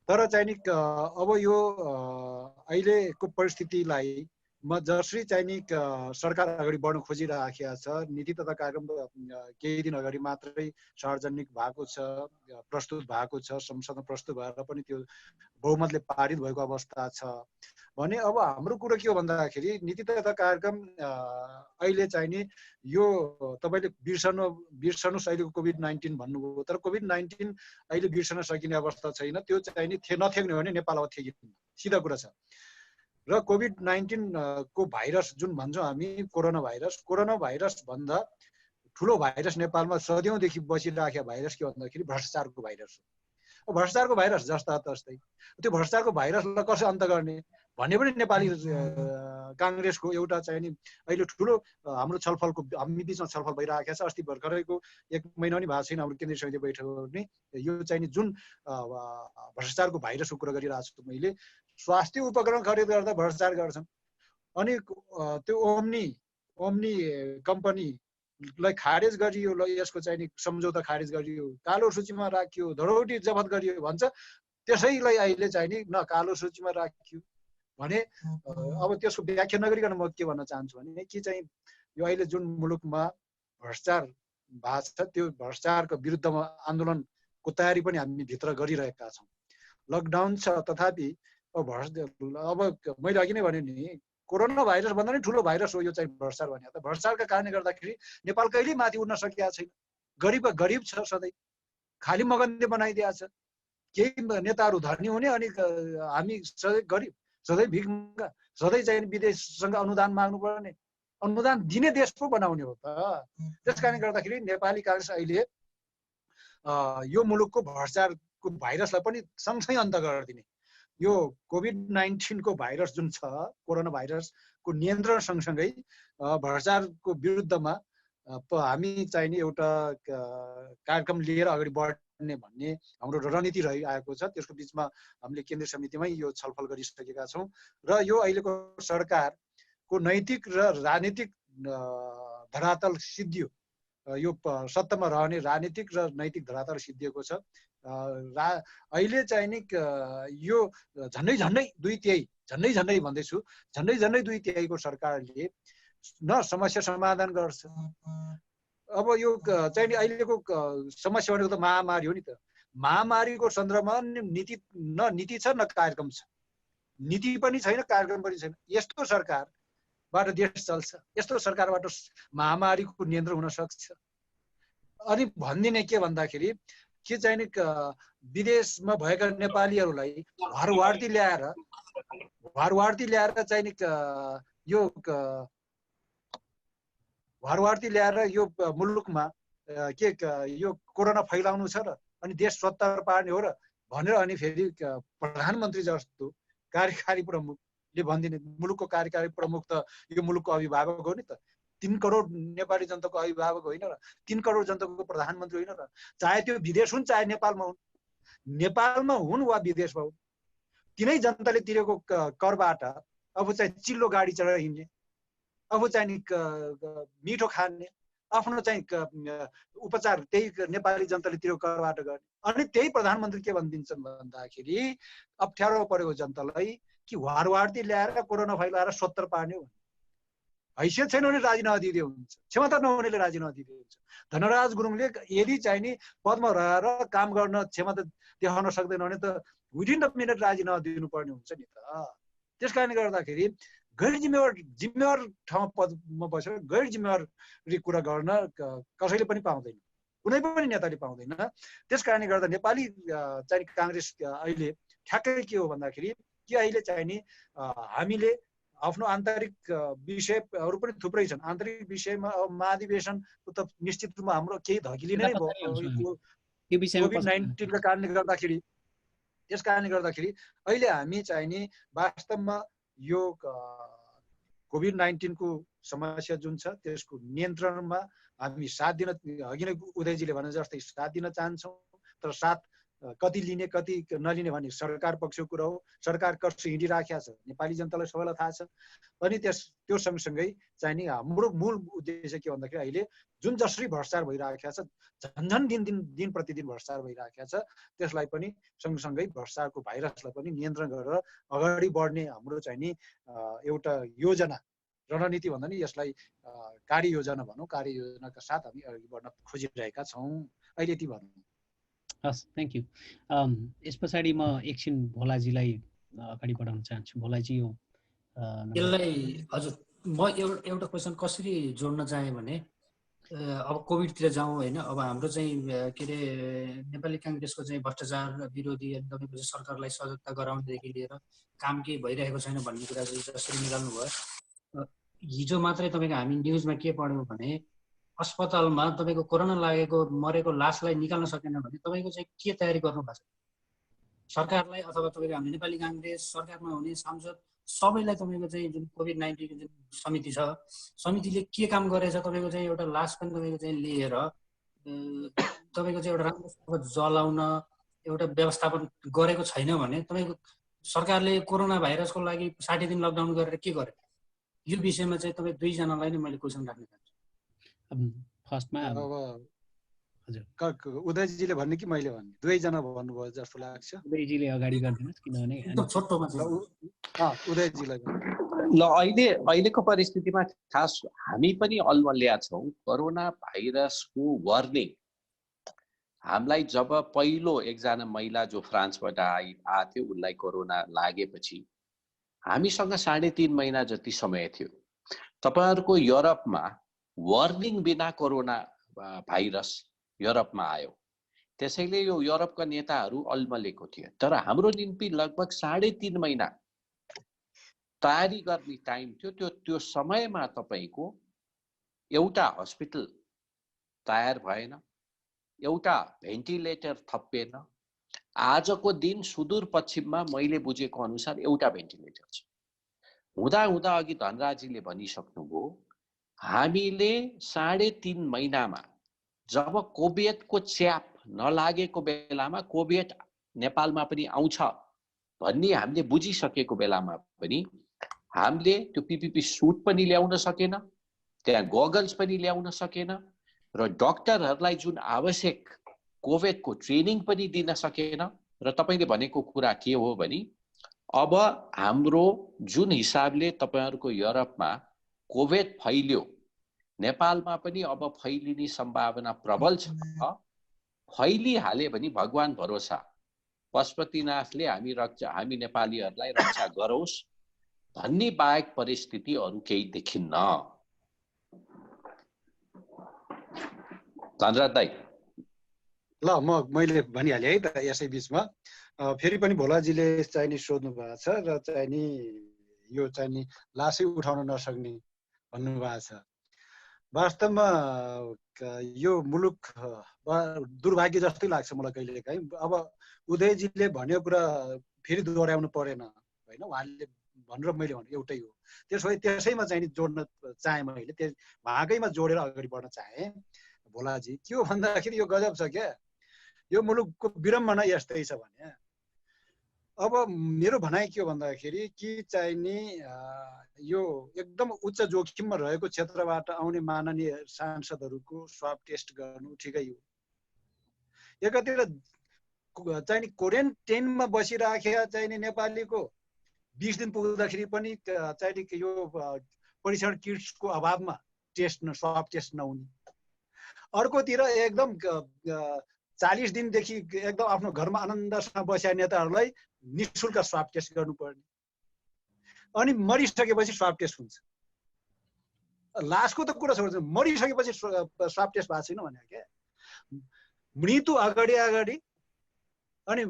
तर चाहिँ नि अब यो अहिलेको परिस्थितिलाई जसरी चाहिँ नि सरकार अगाडि बढ्न खोजिराखेको छ, नीति तथा कार्यक्रम केही दिन अगाडि मात्रै सार्वजनिक भएको छ, प्रस्तुत भएको छ, संसदमा प्रस्तुत भएर पनि त्यो बहुमतले पारित भएको अवस्था छ भने अब हाम्रो कुरो के हो भन्दाखेरि नीति तथा कार्यक्रम अहिले चाहिँ नि यो तपाईँले बिर्सनुहोस् अहिलेको कोभिड-19 भन्नुभयो, तर कोभिड-19 अहिले बिर्सन सकिने अवस्था छैन। त्यो चाहिँ नि नथेक्ने हो भने नेपाल अब थेकिन्न, सिधा कुरा छ। र कोभिड-19 को भाइरस जुन भन्छौँ हामी कोरोना भाइरस भन्दा ठुलो भाइरस नेपालमा सदियौँदेखि बसिराखेको भाइरस के भन्दाखेरि भ्रष्टाचारको भाइरस हो। भ्रष्टाचारको भाइरस जस्ता तस्तै त्यो भ्रष्टाचारको भाइरसलाई कसरी अन्त गर्ने भन्ने पनि नेपाली काङ्ग्रेसको एउटा चाहिँ नि अहिले ठुलो हाम्रो छलफलको हामी बिचमा छलफल भइरहेको छ। अस्ति भर्खरैको 1 महिना पनि भएको छैन हाम्रो केन्द्रीय समिति बैठक पनि यो चाहिँ नि जुन भ्रष्टाचारको भाइरसको कुरा गरिरहेको छु मैले, स्वास्थ्य उपकरण खरिद गर्दा भ्रष्टाचार गर्छन्, अनि त्यो ओम्नी कम्पनीलाई खारेज गरियो, ल यसको चाहिँ नि सम्झौता खारेज गरियो, कालो सूचीमा राखियो, धरोहरी जफत गरियो भन्छ। त्यसैलाई अहिले चाहिँ नि न कालो सूचीमा राखियो भने अब त्यसको व्याख्या नगरिकन म के भन्न चाहन्छु भने कि चाहिँ यो अहिले जुन मुलुकमा भ्रष्टाचार भएको छ त्यो भ्रष्टाचारको विरुद्धमा आन्दोलनको तयारी पनि हामी भित्र गरिरहेका छौँ। लकडाउन छ तथापि अब मैले अघि नै भने नि कोरोना भाइरस भन्दा नि ठुलो भाइरस हो यो चाहिँ भ्रष्टाचार भने। त भ्रष्टाचारका कारणले गर्दाखेरि नेपाल कहिल्यै माथि उठ्न सकेका छैन, गरिब छ, सधैँ खाली मगन्दे बनाइदिएको छ। केही नेताहरू धनी हुने अनि हामी सधैँ गरिब, सधैँ भिख माग्दा, सधैँ चाहिँ विदेशसँग अनुदान माग्नु पर्ने, अनुदान दिने देश पो बनाउने हो त। त्यस कारणले गर्दाखेरि नेपाली काङ्ग्रेस अहिले यो मुलुकको भ्रष्टाचारको भाइरसलाई पनि सँगसँगै अन्त गरिदिने, यो कोभिड-19 को भाइरस जुन छ कोरोना भाइरसको नियन्त्रण सँगसँगै भ्रष्टाचारको विरुद्धमा हामी चाहिँ नि एउटा कार्यक्रम लिएर अगाडि बढ्ने भन्ने हाम्रो रणनीति रहिआएको छ। त्यसको बिचमा हामीले केन्द्रीय समितिमै यो छलफल गरिसकेका छौँ र यो अहिलेको सरकारको नैतिक र राजनीतिक धरातल सिद्धियो, यो सत्तामा रहने राजनीतिक र नैतिक धरातल सिद्धिएको छ। अहिले चाहिँ नि यो झन्डै 2/3 भन्दैछु, झन्डै 2/3 सरकारले न समस्या समाधान गर्छ। अब यो चाहिँ नि अहिलेको समस्या भनेको त महामारी हो नि त। महामारीको सन्दर्भमा नीति छ न कार्यक्रम छ, नीति पनि छैन कार्यक्रम पनि छैन। यस्तो सरकार बाट देश चल्छ, यस्तो सरकारबाट महामारीको नियन्त्रण हुन सक्छ। अनि भन्दिने के भन्दाखेरि के चाहिँ नि विदेशमा भएका नेपालीहरूलाई घरवार्ती ल्याएर चाहिँ नि यो घरवार्ती ल्याएर यो मुलुकमा के यो कोरोना फैलाउनु छ र अनि देश स्वतन्त्र पार्ने हो र भनेर अनि फेरि प्रधानमन्त्री जस्तो कार्यकारी प्रमुखले भनिदिने, मुलुकको कार्यकारी प्रमुख त यो मुलुकको अभिभावक हो नि त, 3 करोड नेपाली जनताको अभिभावक होइन र, 3 करोड जनताको प्रधानमन्त्री होइन र, चाहे त्यो विदेश हुन् चाहे नेपालमा हुन् वा विदेशमा हुन्, तिनै जनताले तिरेको करबाट अब चाहिँ चिल्लो गाडी चढेर हिँड्ने, अब चाहिँ नि मिठो खाने, आफ्नो चाहिँ उपचार त्यही नेपाली जनताले तिरेको करबाट गर्ने। अनि त्यही प्रधानमन्त्री के भनिदिन्छन् भन्दाखेरि अप्ठ्यारो परेको जनतालाई कि घरवार्ती ल्याएर कोरोना फैलाएर 70 पार्ने हो, हैसियत छैन भने राजीनामा दिँदै हुन्छ, क्षमता नहुनेले राजीनामा दिँदै हुन्छ। धनराज गुरुङले यदि चाहिँ नि पदमा रहेर काम गर्न क्षमता देखाउन सक्दैन भने त विदिन द मिनट राजीनामा दिनुपर्ने हुन्छ नि त। त्यस कारणले गर्दाखेरि गैर जिम्मेवार ठाउँमा पदमा बसेर गैर जिम्मेवारी कुरा गर्न कसैले पनि पाउँदैन, कुनै पनि नेताले पाउँदैन। त्यस कारणले गर्दा नेपाली चाहिँ काङ्ग्रेस अहिले ठ्याक्कै के हो भन्दाखेरि कि अहिले चाहिँ नि हामीले आफ्नो आन्तरिक विषयहरू पनि थुप्रै छन्। आन्तरिक विषयमा महाधिवेशन त निश्चित रूपमा हाम्रो केही धकिली नै भयो कोभिड-19 का कारणले गर्दाखेरि। त्यस कारणले गर्दाखेरि अहिले हामी चाहिँ नि वास्तवमा यो कोभिड-19 को समस्या जुन छ त्यसको नियन्त्रणमा हामी साथ दिन, अघि नै उदयजीले भने जस्तै साथ दिन चाहन्छौँ, तर साथ कति लिने कति नलिने भन्ने सरकार पक्षको कुरा हो। सरकार कसरी हिँडिराखेको छ नेपाली जनतालाई सबैलाई थाहा छ। अनि त्यो सँगसँगै चाहिँ नि हाम्रो मूल उद्देश्य के भन्दाखेरि अहिले जुन जसरी भ्रष्टाचार भइराखेको छ, झन्झन दिन प्रतिदिन भ्रष्टाचार भइराखेको छ, त्यसलाई पनि सँगसँगै भ्रष्टाचारको भाइरसलाई पनि नियन्त्रण गरेर अगाडि बढ्ने हाम्रो चाहिँ नि एउटा योजना, रणनीति भन्दा नि यसलाई कार्ययोजना भनौँ, कार्ययोजनाका साथ हामी अगाडि बढ्न खोजिरहेका छौँ। अहिले यति भनौँ। हस्, थ्याङ्क यू। यस पछाडि म एकछिन भोलाजीलाई अगाडि बढाउन चाहन्छु। भोलाजी हो यसलाई हजुर म एउटा क्वेसन कसरी जोड्न चाहेँ भने अब कोभिडतिर जाउँ होइन। अब हाम्रो चाहिँ के अरे नेपाली काङ्ग्रेसको चाहिँ भ्रष्टाचार विरोधी तपाईँको चाहिँ सरकारलाई सजगता गराउनेदेखि लिएर काम केही भइरहेको छैन भन्ने कुरा चाहिँ जसरी निकाल्नु भयो। हिजो मात्रै तपाईँको हामी न्युजमा के पढ्यौँ भने अस्पतालमा तपाईँको कोरोना लागेको मरेको लासलाई निकाल्न सकेन भने तपाईँको चाहिँ के तयारी गर्नु भएको छ सरकारलाई अथवा तपाईँको हाम्रो नेपाली काङ्ग्रेस सरकारमा हुने सांसद सबैलाई तपाईँको चाहिँ जुन कोभिड-19 जुन समिति छ, समितिले के काम गरेछ तपाईँको चाहिँ एउटा लास पनि तपाईँको चाहिँ लिएर तपाईँको चाहिँ एउटा राम्रोसँग जलाउन एउटा व्यवस्थापन गरेको छैन भने तपाईँको सरकारले कोरोना भाइरसको लागि 60 दिन लकडाउन गरेर के गर्यो? यो विषयमा चाहिँ तपाईँ दुईजनालाई नै मैले क्वेसन राख्न चाहन्छु। फर्स्टमा हजुर उदयजीले भन्ने कि मैले भन्ने? दुवैजना भन्नुभयो जस्तो लाग्छ। उदयजीले अगाडि गरिदिनुहोस् किनभने छोटोमा उदयजीलाई ल अहिलेको परिस्थितिमा खास हामी पनि अल्मल्या छौँ। कोरोना भाइरसको वार्निङ हामीलाई जब पहिलो एकजना महिला जो फ्रान्सबाट आएको थियो उसलाई कोरोना लागेपछि हामीसँग 3.5 महिना जति समय थियो। तपाईहरुको युरोपमा वार्निङ बिना कोरोना भाइरस युरोपमा आयो, त्यसैले यो युरोपका नेताहरू अल्मलेको थियो। तर हाम्रो निम्ति लगभग 3.5 महिना तयारी गर्ने टाइम थियो। त्यो समयमा तपाईको एउटा हस्पिटल तयार भएन, एउटा भेन्टिलेटर थपिएन। आजको दिन सुदूरपश्चिममा मैले बुझेको अनुसार एउटा भेन्टिलेटर छ। हुँदा अघि धनराजीले भनिसक्नुभयो, हामीले 3.5 महिनामा जब कोभिडको च्याप नलागेको बेलामा कोभिड नेपालमा पनि आउँछ भन्ने हामीले बुझिसकेको बेलामा पनि हामीले त्यो पीपीपी सुट पनि ल्याउन सकेन, त्यहाँ गगल्स पनि ल्याउन सकेन र डाक्टरहरूलाई जुन आवश्यक कोभिडको ट्रेनिङ पनि दिन सकेन। र तपाईले भनेको कुरा के हो भने अब हाम्रो जुन हिसाबले तपाईहरुको युरोपमा कोभिड फैल्यो, नेपालमा पनि अब फैलिने सम्भावना प्रबल छ। फैलिहाले भने भगवान भरोसा पशुपतिनाथले हामी नेपालीहरूलाई रक्षा गरोस् भन्ने बाहेक परिस्थिति अरू केही देखिन्न। धनराज दाइ ल मैले भनिहालेँ है त यसै बिचमा फेरि पनि भोलाजीले चाहिँ नि सोध्नु भएको छ र चाहिँ नि यो चाहिँ नि लासै उठाउन नसक्ने भन्नुभएको छ। वास्तवमा यो मुलुक दुर्भाग्य जस्तै लाग्छ मलाई कहिलेकाहीँ। अब उदयजीले भनेको कुरा फेरि दोहोऱ्याउनु परेन होइन, उहाँले भनेर मैले भने एउटै हो। त्यसो भए त्यसैमा चाहिँ नि जोड्न चाहेँ मैले, उहाँकैमा जोडेर अगाडि बढ्न चाहेँ। भोलाजी के हो भन्दाखेरि यो गजब छ क्या, यो मुलुकको विडम्बना यस्तै छ भने। अब मेरो भनाइ के हो भन्दाखेरि कि चाहिँ नि यो एकदम उच्च जोखिममा रहेको क्षेत्रबाट आउने माननीय सांसदहरूको स्वाब टेस्ट गर्नु ठिकै हो। एकातिर चाहिँ नि क्वारेन्टाइनमा बसिराखेका चाहिँ नि नेपालीको 20 दिन पुग्दाखेरि पनि चाहिँ नि यो परीक्षण किट्सको अभावमा स्वाब टेस्ट नहुने। अर्कोतिर एकदम 40 दिनदेखि एकदम आफ्नो घरमा आनन्दसँग बसेका नेताहरूलाई निःशुल्क स्वाब टेस्ट गर्नुपर्ने, अनि मरिसकेपछि स्वाब टेस्ट हुन्छ। लासको त कुरा छोड्छ, मरिसकेपछि स्वाब टेस्ट भएको छैन भने क्या। मृत्यु अगाडि अगाडि अनि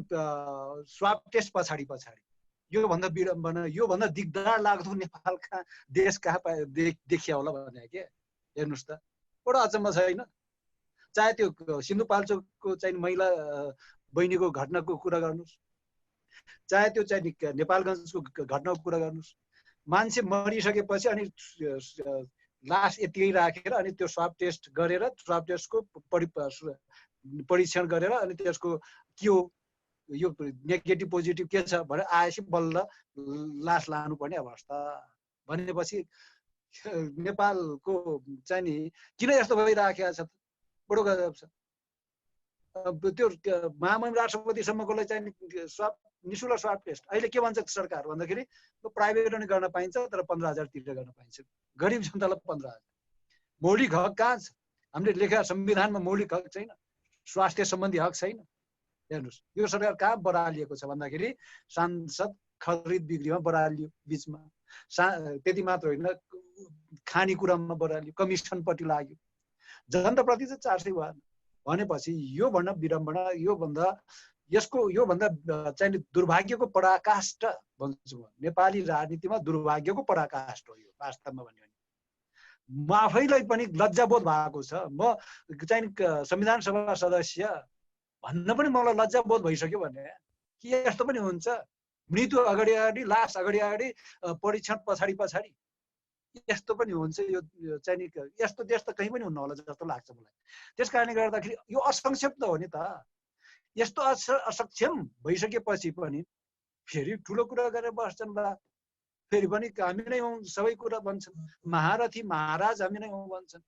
स्वाब टेस्ट पछाडि पछाडि, योभन्दा विडम्बना, योभन्दा दिगदार लाग्दो नेपालका देश कहाँ देखिया होला भने क्या। हेर्नुहोस् त, बडो अचम्म छैन? चाहे त्यो सिन्धुपाल्चोकको चाहिँ महिला बहिनीको घटनाको कुरा गर्नुहोस्, चाहे त्यो चाहिँ नेपालगञ्जको घटनाको कुरा गर्नुहोस्, मान्छे मरिसकेपछि अनि लास यतिकै राखेर अनि त्यो स्वाब टेस्ट गरेर स्वाब टेस्टको परीक्षण गरेर अनि त्यसको के हो यो नेगेटिभ पोजिटिभ के छ भनेर आएपछि बल्ल लास लानुपर्ने अवस्था भनेपछि नेपालको चाहिँ नि किन यस्तो भइराखेको छ? बडो गजब छ। त्यो महामहिम राष्ट्रपतिसम्मकोलाई चाहिँ निःशुल्क स्वाब टेस्ट अहिले के भन्छ सरकार भन्दाखेरि प्राइभेट पनि गर्न पाइन्छ तर 15,000 तिरेर गर्न पाइन्छ। गरिब जनतालाई 15,000। मौलिक हक कहाँ छ? हामीले लेखेका संविधानमा मौलिक हक छैन, स्वास्थ्य सम्बन्धी हक छैन। हेर्नुहोस् यो सरकार कहाँ बरालिएको छ भन्दाखेरि सांसद खरिद बिक्रीमा बरालियो, बिचमा त्यति मात्र होइन खानेकुरामा बरालियो, कमिसनपट्टि लाग्यो, जनताप्रति चाहिँ 400 भएन भनेपछि यो भन्न विडम्बना, योभन्दा चाहिँ दुर्भाग्यको पराकाष्ठ भन्छु म। नेपाली राजनीतिमा दुर्भाग्यको पराकाष्ठ हो यो वास्तवमा भन्यो भने। म आफैलाई पनि लज्जाबोध भएको छ। म चाहिँ संविधान सभा सदस्य भन्न पनि मलाई लज्जाबोध भइसक्यो भने कि यस्तो पनि हुन्छ? मृत्यु अगाडि अगाडि, लास अगाडि अगाडि, परीक्षण पछाडि पछाडि यस्तो पनि हुन्छ? यो चाहिँ नि यस्तो देश त कहीँ पनि हुन्न होला जस्तो लाग्छ मलाई। त्यस कारणले गर्दाखेरि यो असंक्षिप्त हो नि त। यस्तो असक्षम भइसकेपछि पनि फेरि ठुलो कुरा गरेर बस्छन् बा, फेरि पनि हामी नै हौँ सबै कुरा भन्छन्, महारथी महाराज हामी नै हौँ भन्छन्।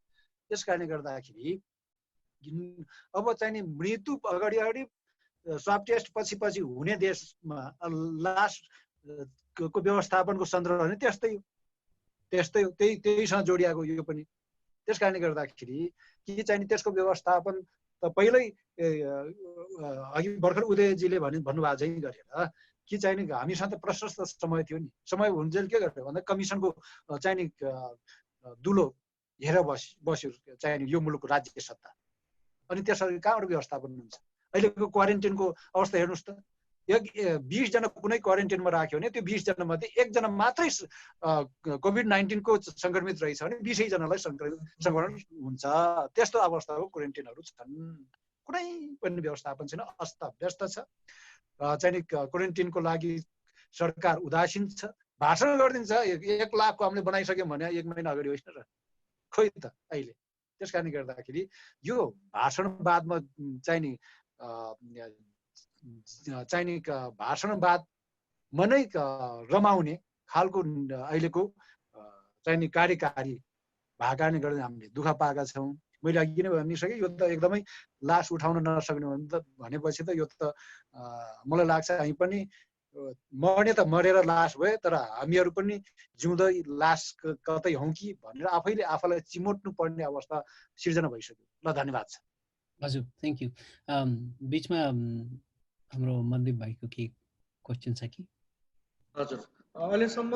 त्यस कारणले गर्दाखेरि अब चाहिँ नि मृत्यु अगाडि अगाडि, स्वाब टेस्ट पछि पछि हुने देशमा लासको व्यवस्थापनको सन्दर्भ भने त्यस्तै हो, त्यहीसँग जोडिएको यो पनि। त्यस कारणले गर्दाखेरि के चाहिँ नि त्यसको व्यवस्थापन त पहिल्यै अघि भर्खर उदयजीले भन्नुभएको चाहिँ गरेर कि चाहिँ नि हामीसँग त प्रशस्त समय थियो नि। समय हुन्जेल के गर्यो भन्दा कमिसनको चाहिँ नि दुलो हेरेर बस्यो चाहिँ नि यो मुलुकको राज्य सत्ता। अनि त्यसरी कहाँबाट व्यवस्थापन हुन्छ? अहिलेको क्वारेन्टाइनको अवस्था हेर्नुहोस् त। 20 जना कुनै क्वारेन्टाइनमा राख्यो भने त्यो 20 जना मध्ये 1 जना मात्रै कोभिड-19 को संक्रमित रहेछ भने 20 जनालाई संक्रमण हुन्छ। त्यस्तो अवस्थाको क्वारेन्टाइनहरू छन्। कुनै पनि व्यवस्थापन छैन, अस्तव्यस्त छ। चाहिँ क्वारेन्टाइनको लागि सरकार उदासीन छ। भाषण गरिदिन्छ 1 लाखको हामीले बनाइसक्यौँ भने 1 महिना अगाडि होइन र खोइ त अहिले। त्यस कारणले गर्दाखेरि यो भाषणवादमा चाहिँ नि भाषणवादमा नै रमाउने खालको अहिलेको चाहिँ नि कार्यकारी भएको कारणले गर्दा हामीले दुःख पाएका छौँ। मैले अघि नै भनिसकेँ, यो त एकदमै लास उठाउन नसक्ने भनेपछि त यो त मलाई लाग्छ हामी पनि मर्ने त मरेर लास भए, तर हामीहरू पनि जिउँदै लास कतै हौँ कि भनेर आफैले आफैलाई चिमोट्नु पर्ने अवस्था सिर्जना भइसक्यो। ल धन्यवाद छ। हजुर, थ्याङ्क यू। बिचमा हाम्रो मनदीप भाइको के क्वेसन छ कि? हजुर, अहिलेसम्म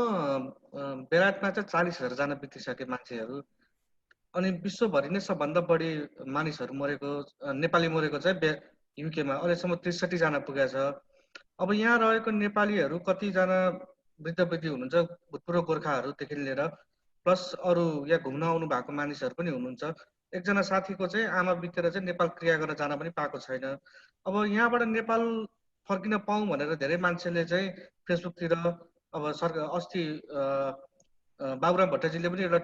बेलायतमा चाहिँ 40,000 जना बितिसके मान्छेहरू, अनि विश्वभरि नै सबभन्दा बढी मानिसहरू मरेको नेपाली मरेको चाहिँ युकेमा अहिलेसम्म 63 जना पुगेको छ। अब यहाँ रहेको नेपालीहरू कतिजना वृद्धवृद्ध हुनुहुन्छ, भूतपूर्व गोर्खाहरूदेखि लिएर प्लस अरू यहाँ घुम्न आउनु भएको मानिसहरू पनि हुनुहुन्छ। एकजना साथीको चाहिँ आमा बितेर चाहिँ नेपाल क्रिया गर्न जान पनि पाएको छैन। अब यहाँबाट नेपाल फर्किन पाऊँ भनेर धेरै मान्छेले चाहिँ फेसबुकतिर अब सरकार अस्ति बाबुराम भट्टराईजीले पनि एउटा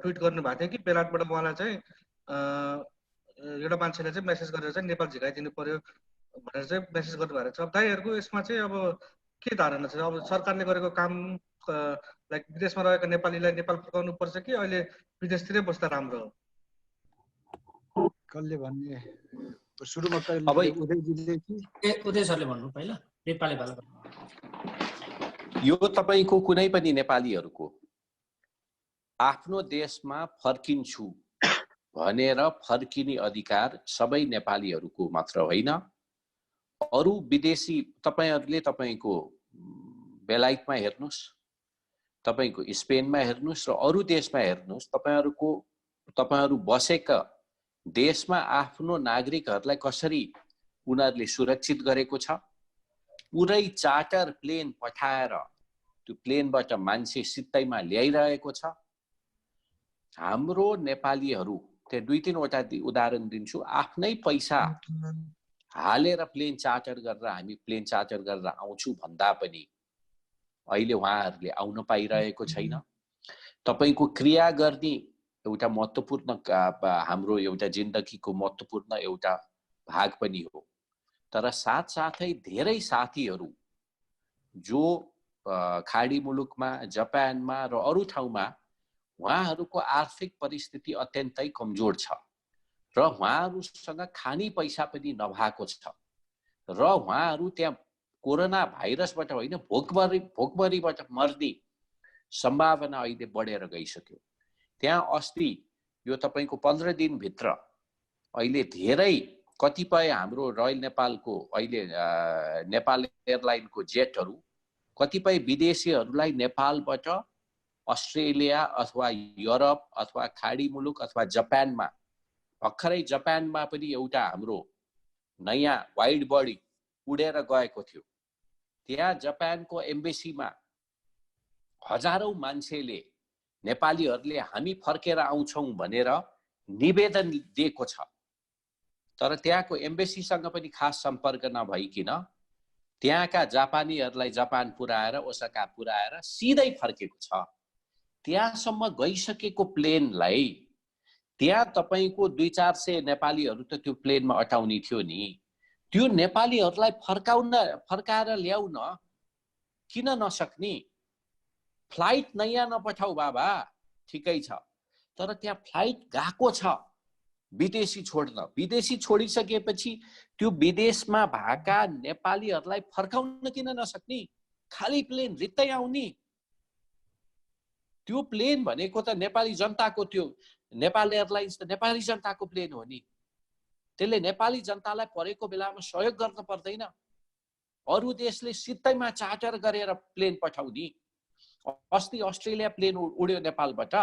ट्विट गर्नुभएको थियो कि बेलायतबाट उहाँलाई चाहिँ एउटा मान्छेले चाहिँ मेसेज गरेर चाहिँ नेपाल झिकाइदिनु पर्यो भनेर चाहिँ मेसेज गर्नुभएको छ। अब दाइहरूको यसमा चाहिँ अब के धारणा छ? अब सरकारले गरेको काम लाइक विदेशमा रहेको नेपालीलाई नेपाल फर्काउनु पर्छ कि अहिले विदेशतिरै बस्दा राम्रो हो? कसले भन्ने? सुरुमा अब उदयजीले कि उदय सरले भन्नु पहिला, नेपाली भाषा। यो तपाईको कुनै पनि नेपालीहरूको आफ्नो देशमा फर्किन्छु भनेर फर्किने अधिकार सबै नेपालीहरूको मात्र होइन, अरू विदेशी तपाईहरुले तपाईको बेलायतमा हेर्नुस्, तपाईको स्पेनमा हेर्नुस् र अरू देशमा हेर्नुस्, तपाईहरु बसेका देशमा आफ्नो नागरिकहरूलाई कसरी उनीहरूले सुरक्षित गरेको छ। पुरै चार्टर प्लेन पठाएर त्यो प्लेनबाट मान्छे सित्तैमा ल्याइरहेको छ। हाम्रो नेपालीहरू त्यो 2-3 वटा उदाहरण दिन्छु, आफ्नै पैसा हालेर प्लेन चार्टर गरेर हामी प्लेन चार्टर गरेर आउँछु भन्दा पनि अहिले उहाँहरूले आउन पाइरहेको छैन। तपाईको क्रिया गर्ने एउटा महत्त्वपूर्ण हाम्रो एउटा जिन्दगीको महत्त्वपूर्ण एउटा भाग पनि हो। तर साथसाथै धेरै साथीहरू जो खाडी मुलुकमा, जापानमा र अरू ठाउँमा उहाँहरूको आर्थिक परिस्थिति अत्यन्तै कमजोर छ र उहाँहरूसँग खानी पैसा पनि नभएको छ र उहाँहरू त्यहाँ कोरोना भाइरसबाट होइन भोकमरीबाट मर्ने सम्भावना अहिले बढेर गइसक्यो। त्यहाँ अस्ति यो तपाईको 15 दिन भित्र अहिले धेरै कतिपय हाम्रो रोयल नेपालको अहिले नेपाल एयरलाइनको जेटहरू कतिपय विदेशीहरूलाई नेपालबाट अस्ट्रेलिया अथवा युरोप अथवा खाडी मुलुक अथवा जापानमा, भर्खरै जापानमा पनि एउटा हाम्रो नयाँ वाइड बडी उडेर गएको थियो। त्यहाँ जापानको एम्बेसीमा हजारौं मान्छेले नेपालीहरूले हामी फर्केर आउँछौं भनेर निवेदन दिएको छ। तर त्यहाँको एम्बेसीसँग पनि खास सम्पर्क नभइकिन त्यहाँका जापानीहरूलाई जापान पुर्याएर ओसाका पुर्याएर सिधै फर्केको छ। त्यहाँसम्म गइसकेको प्लेनलाई त्यहाँ तपाईको 200-400 नेपालीहरू त त्यो प्लेनमा अटाउने थियो नि। त्यो नेपालीहरूलाई फर्काएर ल्याउन किन नसक्ने? फ्लाइट नयाँ नपठाऊ बाबा, ठिकै छ, तर त्यहाँ फ्लाइट गएको छ विदेशी छोड्न। विदेशी छोडिसकेपछि त्यो विदेशमा भएका नेपालीहरूलाई फर्काउन किन नसक्ने? खाली प्लेन रित्तै आउने। त्यो प्लेन भनेको त नेपाली जनताको, त्यो नेपाल एयरलाइन्स त नेपाली जनताको प्लेन हो नि। त्यसले नेपाली जनतालाई परेको बेलामा सहयोग गर्न पर्दैन। अरू देशले सित्तैमा चार्टर गरेर प्लेन पठाउने। अस्ति अस्ट्रेलिया प्लेन उड्यो नेपालबाट।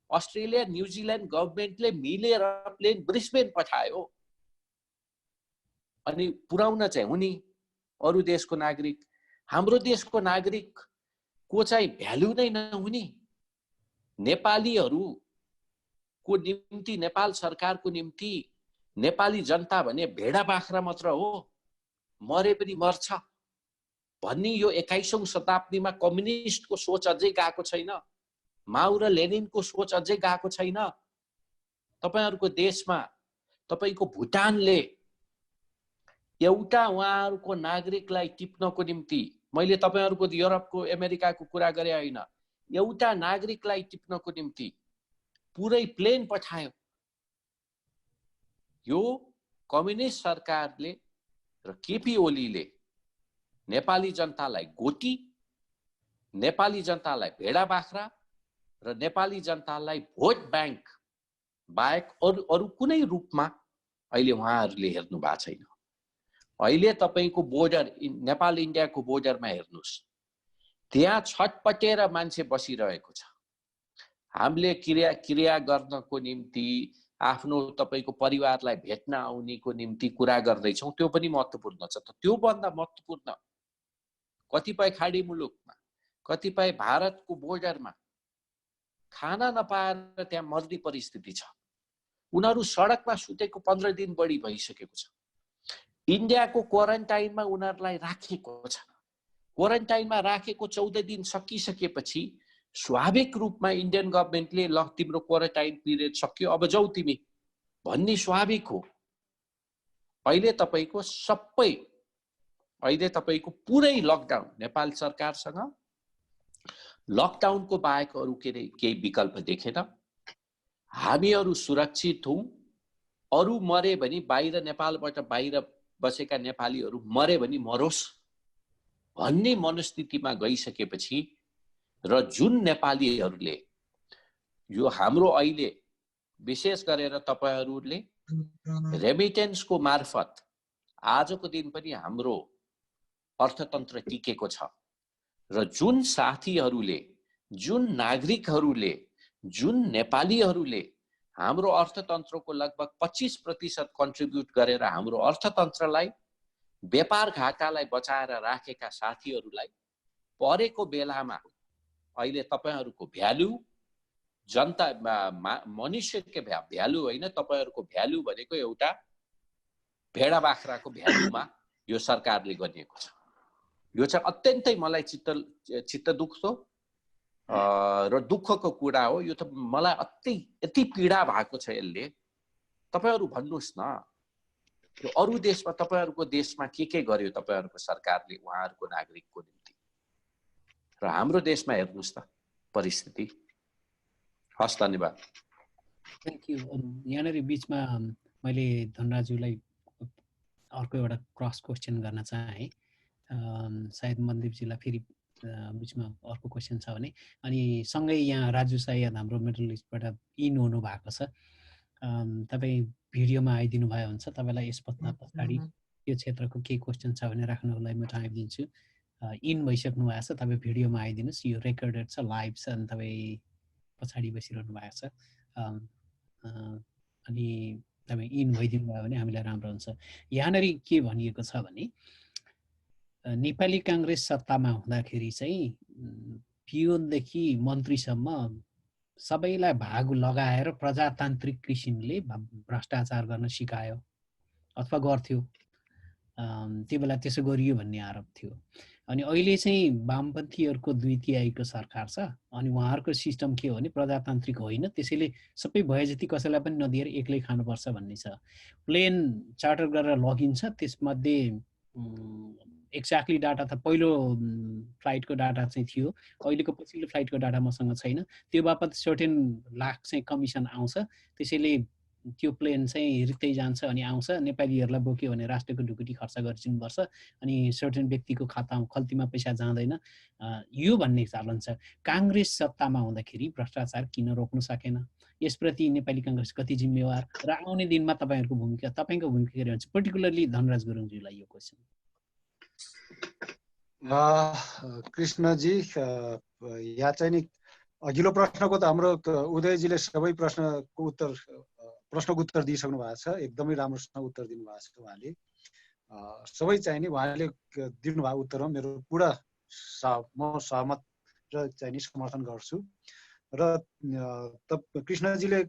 अस्ट्रेलिया न्युजिल्यान्ड गभर्नमेन्टले मिलेर प्लेन ब्रिस्बेन पठायो। अनि पुर्याउन चाहिँ हुने अरू देशको नागरिक, हाम्रो देशको नागरिक को चाहिँ भ्यालु नै नहुने। नेपालीहरूको निम्ति, नेपाल सरकारको निम्ति नेपाली जनता भने भेडा बाख्रा मात्र हो, मरे पनि मर्छ भन्ने यो 21औं शताब्दीमा कम्युनिस्टको सोच अझै गएको छैन। माउ र लेनिनको सोच अझै गएको छैन। तपाईहरुको देशमा तपाईको भुटानले एउटा उहाँहरूको नागरिकलाई टिप्नको निम्ति, मैले तपाईहरुको युरोपको अमेरिकाको कुरा गरे हैन, एउटा नागरिकलाई टिप्नको निम्ति पुरै प्लेन पठायो। यो कम्युनिस्ट सरकारले र केपी ओलीले नेपाली जनतालाई गोटी, नेपाली जनतालाई भेडा बाख्रा र नेपाली जनतालाई भोट ब्याङ्क बाहेक अरू कुनै रूपमा अहिले उहाँहरूले हेर्नु भएको छैन। अहिले तपाईको बोर्डर, नेपाल इन्डियाको बोर्डरमा हेर्नुस्, त्यहाँ छटपटेर मान्छे बसिरहेको छ। हामीले क्रिया गर्नको निम्ति आफ्नो तपाईको परिवारलाई भेट्न आउनेको निम्ति कुरा गर्दैछौँ, त्यो पनि महत्त्वपूर्ण छ। त त्यो भन्दा महत्त्वपूर्ण कतिपय खाडी मुलुकमा, कतिपय भारतको बोर्डरमा खाना नपाएर त्यहाँ मर्ने परिस्थिति छ। उनीहरू सडकमा सुतेको 15 दिन बढी भइसकेको छ। इन्डियाको क्वारेन्टाइनमा उनीहरूलाई राखिएको छ। क्वारेन्टाइनमा राखेको 14 दिन सकिसकेपछि स्वाभाविक रूपमा इन्डियन गभर्नमेन्टले ल तिम्रो क्वारेन्टाइन पिरियड सक्यो, अब जाऊ तिमी भन्ने स्वाभाविक हो। अहिले तपाईको पुरै लकडाउन, नेपाल सरकारसँग लकडाउनको बाहेक अरू केही विकल्प देखेन। हामीहरू सुरक्षित हौं। अरू मरे भने बाहिर, नेपालबाट बाहिर बसेका नेपालीहरू मरे भने मरोस् भन्ने मनस्थितिमा गइसकेपछि र जुन नेपालीहरूले यो हाम्रो अहिले विशेष गरेर तपाईहरूले रेमिटेन्सको मार्फत आजको दिन पनि हाम्रो अर्थतन्त्र टिकेको छ र जुन साथीहरूले, जुन नागरिकहरूले, जुन नेपालीहरूले हाम्रो अर्थतन्त्रको लगभग 25% कन्ट्रिब्युट गरेर हाम्रो अर्थतन्त्रलाई, व्यापार घाटालाई बचाएर राखेका साथीहरूलाई परेको बेलामा अहिले तपाईहरूको भ्यालु, जनता मनुष्यको भ्यालु होइन, तपाईहरूको भ्यालु भनेको एउटा भेडा बाख्राको भ्यालुमा यो सरकारले गरिएको छ। यो चाहिँ अत्यन्तै मलाई चित्त दुख्दो र दुःखको कुरा हो। यो त मलाई यति पीडा भएको छ यसले। तपाईहरू भन्नुहोस् न, यो अरू देशमा, तपाईहरूको देशमा के गर्यो तपाईहरूको सरकारले उहाँहरूको नागरिकको निम्ति, र हाम्रो देशमा हेर्नुहोस् त परिस्थिति। हस्, धन्यवाद। Thank you. यहाँनिर बिचमा मैले धनराजलाई अर्को एउटा क्रस क्वेसन गर्न चाहेँ। सायद मनदीपजीलाई फेरि बिचमा अर्को क्वेसन छ भने, अनि सँगै यहाँ राजु सायद हाम्रो मिडल इस्टबाट इन हुनु भएको छ। तपाईँ भिडियोमा आइदिनु भयो हुन्छ। तपाईँलाई यसभन्दा पछाडि यो क्षेत्रको केही क्वेसन छ भने राख्नको लागि म टाइम दिन्छु। इन भइसक्नु भएको छ, तपाईँ भिडियोमा आइदिनुहोस्। यो रेकर्डेड छ, लाइभ छ, अनि तपाईँ पछाडि बसिरहनु भएको छ। अनि तपाईँ इन भइदिनु भयो भने हामीलाई राम्रो हुन्छ। यहाँनिर के भनिएको छ भने नेपाली काङ्ग्रेस सत्तामा हुँदाखेरि चाहिँ पियोनदेखि मन्त्रीसम्म सबैलाई भाग लगाएर प्रजातान्त्रिक किसिमले भ्रष्टाचार गर्न सिकायो अथवा गर्थ्यो। त्यो बेला त्यसो गरियो भन्ने आरोप थियो। अनि अहिले चाहिँ वामपन्थीहरूको 2/3 सरकार छ, अनि उहाँहरूको सिस्टम के हो भने प्रजातान्त्रिक होइन, त्यसैले सबै भए जति कसैलाई पनि नदिएर एक्लै खानुपर्छ भन्ने छ। प्लेन चार्टर गरेर लगिन्छ, त्यसमध्ये एक्ज्याक्टली डाटा त पहिलो फ्लाइटको डाटा चाहिँ थियो, अहिलेको पछिल्लो फ्लाइटको डाटा मसँग छैन। त्यो बापत सर्टेन लाख चाहिँ कमिसन आउँछ, त्यसैले त्यो प्लेन चाहिँ रित्तै जान्छ अनि आउँछ। नेपालीहरूलाई बोक्यो भने राष्ट्रको ढुकुटी खर्च गरिदिनुपर्छ, अनि सर्टेन व्यक्तिको खल्तीमा पैसा जाँदैन, यो भन्ने चलन छ। काङ्ग्रेस सत्तामा हुँदाखेरि भ्रष्टाचार किन रोक्न सकेन? यसप्रति नेपाली काङ्ग्रेस कति जिम्मेवार र आउने दिनमा तपाईँको भूमिका के रहन्छ? पर्टिकुलरली धनराज गुरुङज्यूलाई यो क्वेसन। कृष्णजी, यहाँ चाहिँ नि अघिल्लो प्रश्नको त हाम्रो उदयजीले सबै प्रश्नको उत्तर दिइसक्नु भएको छ। एकदमै राम्रोसँग उत्तर दिनुभएको छ उहाँले। सबै चाहिँ नि उहाँले दिनुभएको उत्तरमा मेरो पुरा म सहमत र चाहिँ नि समर्थन गर्छु। र कृष्णजीले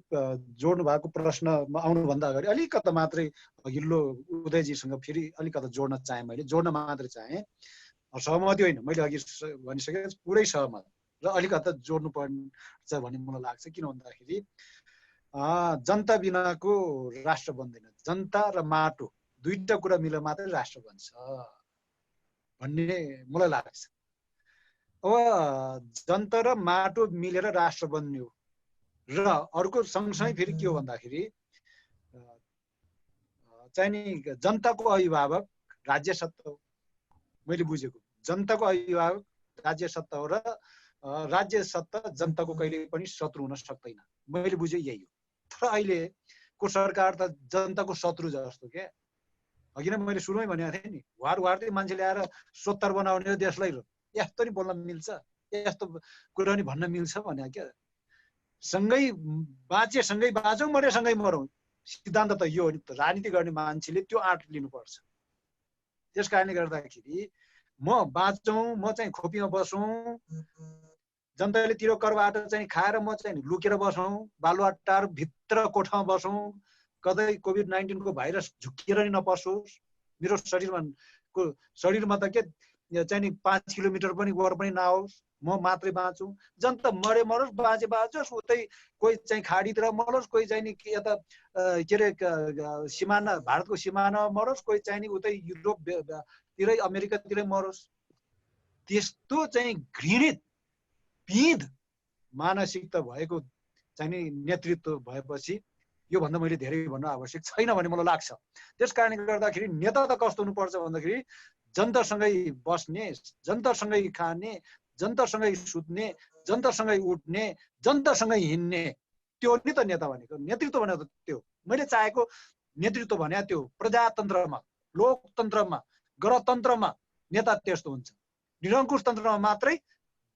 जोड्नु भएको प्रश्नमा आउनुभन्दा अगाडि अलिकता मात्रै अघिल्लो उदयजीसँग फेरि अलिकता जोड्न चाहेँ। मैले जोड्न मात्रै चाहेँ, सहमति होइन, मैले अघि भनिसकेँ पुरै सहमत, र अलिकता जोड्नु पर्छ भन्ने मलाई लाग्छ। किन भन्दाखेरि जनता बिनाको राष्ट्र बन्दैन, जनता र माटो दुईटा कुरा मिलेर मात्रै राष्ट्र बन्छ भन्ने मलाई लाग्छ। अब जनता र माटो मिलेर राष्ट्र बन्ने हो, र अर्को सँगसँगै फेरि के हो भन्दाखेरि चाहिँ नि जनताको अभिभावक राज्य सत्ता हो। मैले बुझेको जनताको अभिभावक राज्य सत्ता हो, र राज्य सत्ता जनताको कहिले पनि शत्रु हुन सक्दैन। मैले बुझेँ यही हो। तर अहिलेको सरकार त जनताको शत्रु जस्तो क्या। अघि नै मैले सुरुमै भनेको थिएँ नि, वार वार्दै मान्छे ल्याएर 70 बनाउने हो देशलाई, यस्तो नि बोल्न मिल्छ, यस्तो कुरा नि भन्न मिल्छ भने क्या। सँगै बाँचे सँगै बाँचौँ, मरे सँगै मरौँ, सिद्धान्त त यो हो नि। राजनीति गर्ने मान्छेले त्यो आँट लिनुपर्छ। त्यस कारणले गर्दाखेरि म बाँचौँ, म चाहिँ खोपीमा बसौँ, जनताले तिरो करबाट चाहिँ खाएर म चाहिँ लुकेर बसौँ, बालुवाटार भित्र कोठामा बसौँ, कतै कोभिड-19 को भाइरस झुक्किएर नि नपसोस्, मेरो शरीरमा त के चाहिँ नि 5 किलोमिटर पनि वर पनि नआओस्, म मात्रै बाँचौँ। जनता मरे मरोस्, बाँचे बाँचोस्, उतै कोही चाहिँ खाडीतिर मरोस्, कोही चाहिँ नि यता के अरे सिमाना भारतको सिमानामा मरोस्, कोही चाहिँ नि उतै युरोपतिरै अमेरिकातिरै मरोस्। त्यस्तो चाहिँ घृणित पिँध मानसिकता भएको चाहिँ नि नेतृत्व भएपछि योभन्दा मैले धेरै भन्न आवश्यक छैन भन्ने मलाई लाग्छ। त्यस कारणले गर्दाखेरि नेता त कस्तो हुनुपर्छ भन्दाखेरि जनतासँगै बस्ने, जनतासँगै खाने, जनतासँगै सुत्ने, जनतासँगै उठ्ने, जनतासँगै हिँड्ने, त्यो नि त नेता भनेको। नेतृत्व भनेको त त्यो। मैले चाहेको नेतृत्व भने त्यो प्रजातन्त्रमा, लोकतन्त्रमा, गणतन्त्रमा नेता त्यस्तो हुन्छ। निरङ्कुश तन्त्रमा मात्रै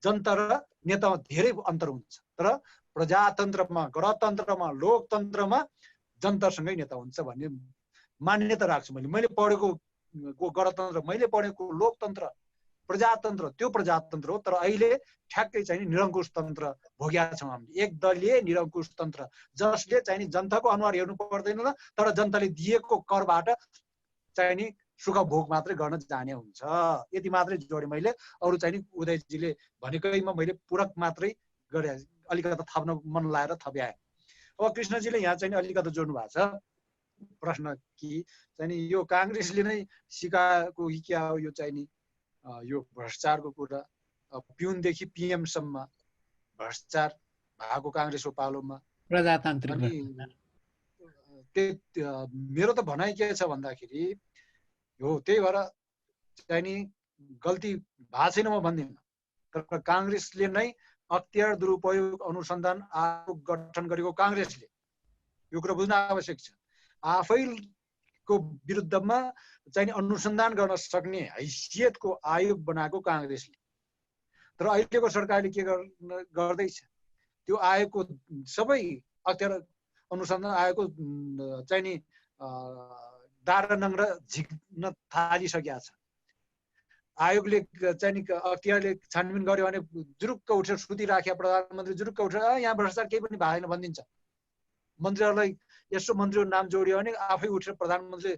जनता र नेतामा धेरै अन्तर हुन्छ, तर प्रजातन्त्रमा, गणतन्त्रमा, लोकतन्त्रमा जनतासँगै नेता हुन्छ भन्ने मान्यता राख्छु मैले। मैले पढेको गणतन्त्र, मैले पढेको लोकतन्त्र, प्रजातन्त्र, त्यो प्रजातन्त्र हो। तर अहिले ठ्याक्कै चाहिँ निरङ्कुश तन्त्र भोगेका छौँ हामीले, एकदलीय निरङ्कुश तन्त्र, जसले चाहिँ जनताको अनुहार हेर्नु पर्दैन, तर जनताले दिएको करबाट चाहिँ नि सुख भोग मात्रै गर्न जाने हुन्छ। यति मात्रै जोडे मैले। अरू चाहिँ नि उदयजीले भनेकैमा मैले पूरक मात्रै गरे, अलिकति थप्न मन लाएर थप्याएँ। अब कृष्णजीले यहाँ चाहिँ अलिकति जोड्नु भएको छ प्रश्न कि चाहिँ नि यो काङ्ग्रेसले नै सिकाएको कि क्या हो यो चाहिँ नि यो भ्रष्टाचारको कुरा। पिउनदेखि पिएमसम्म भ्रष्टाचार भएको काङ्ग्रेसको पालोमा प्रजातान्त्रिक। अनि मेरो त भनाइ के छ भन्दाखेरि हो, त्यही भएर चाहिँ नि गल्ती भएको छैन म भन्दिनँ, तर काङ्ग्रेसले नै अख्तियार दुरुपयोग अनुसन्धान आयोग गठन गरेको काङ्ग्रेसले, यो कुरा बुझ्न आवश्यक छ। आफैको विरुद्धमा चाहिँ अनुसन्धान गर्न सक्ने हैसियतको आयोग बनाएको काङ्ग्रेसले। तर अहिलेको सरकारले के गर्दैछ, त्यो आयोगको सबै अख्तियार अनुसन्धान आयोगको चाहिँ नि दारा नङ्ग्रा झिक्न थालिसकेका छ। आयोगले चाहिँ नि अख्तियारले छानबिन गर्यो भने जुरुक्क उठेर सुतिराख्या प्रधानमन्त्री जुरुक्क उठेर यहाँ भ्रष्टाचार केही पनि भएको छैन भनिदिन्छ। मन्त्रीहरूलाई यसो मन्त्रीको नाम जोडियो भने आफै उठेर प्रधानमन्त्रीले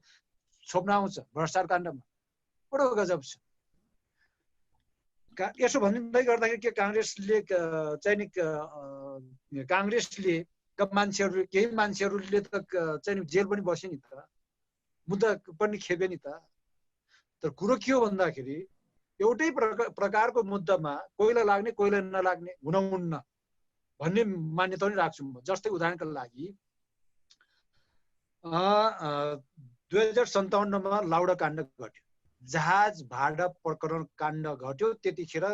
छोप्न आउँछ भ्रष्टाचार काण्डमा। बडो गजब छ। यसो भन्दै गर्दाखेरि के काङ्ग्रेसले चाहिँ नि काङ्ग्रेसले मान्छेहरू, केही मान्छेहरूले त चाहिँ जेल पनि बस्यो नि त, मुद्दा पनि खेप्यो नि त। तर कुरो के हो भन्दाखेरि एउटै प्रकारको मुद्दामा कोहीलाई लाग्ने कोहीलाई नलाग्ने हुनुहुन्न भन्ने मान्यता पनि राख्छु म। जस्तै उदाहरणका लागि 2057 मा लाउडा काण्ड घट्यो, जहाज भाडा प्रकरण काण्ड घट्यो। त्यतिखेर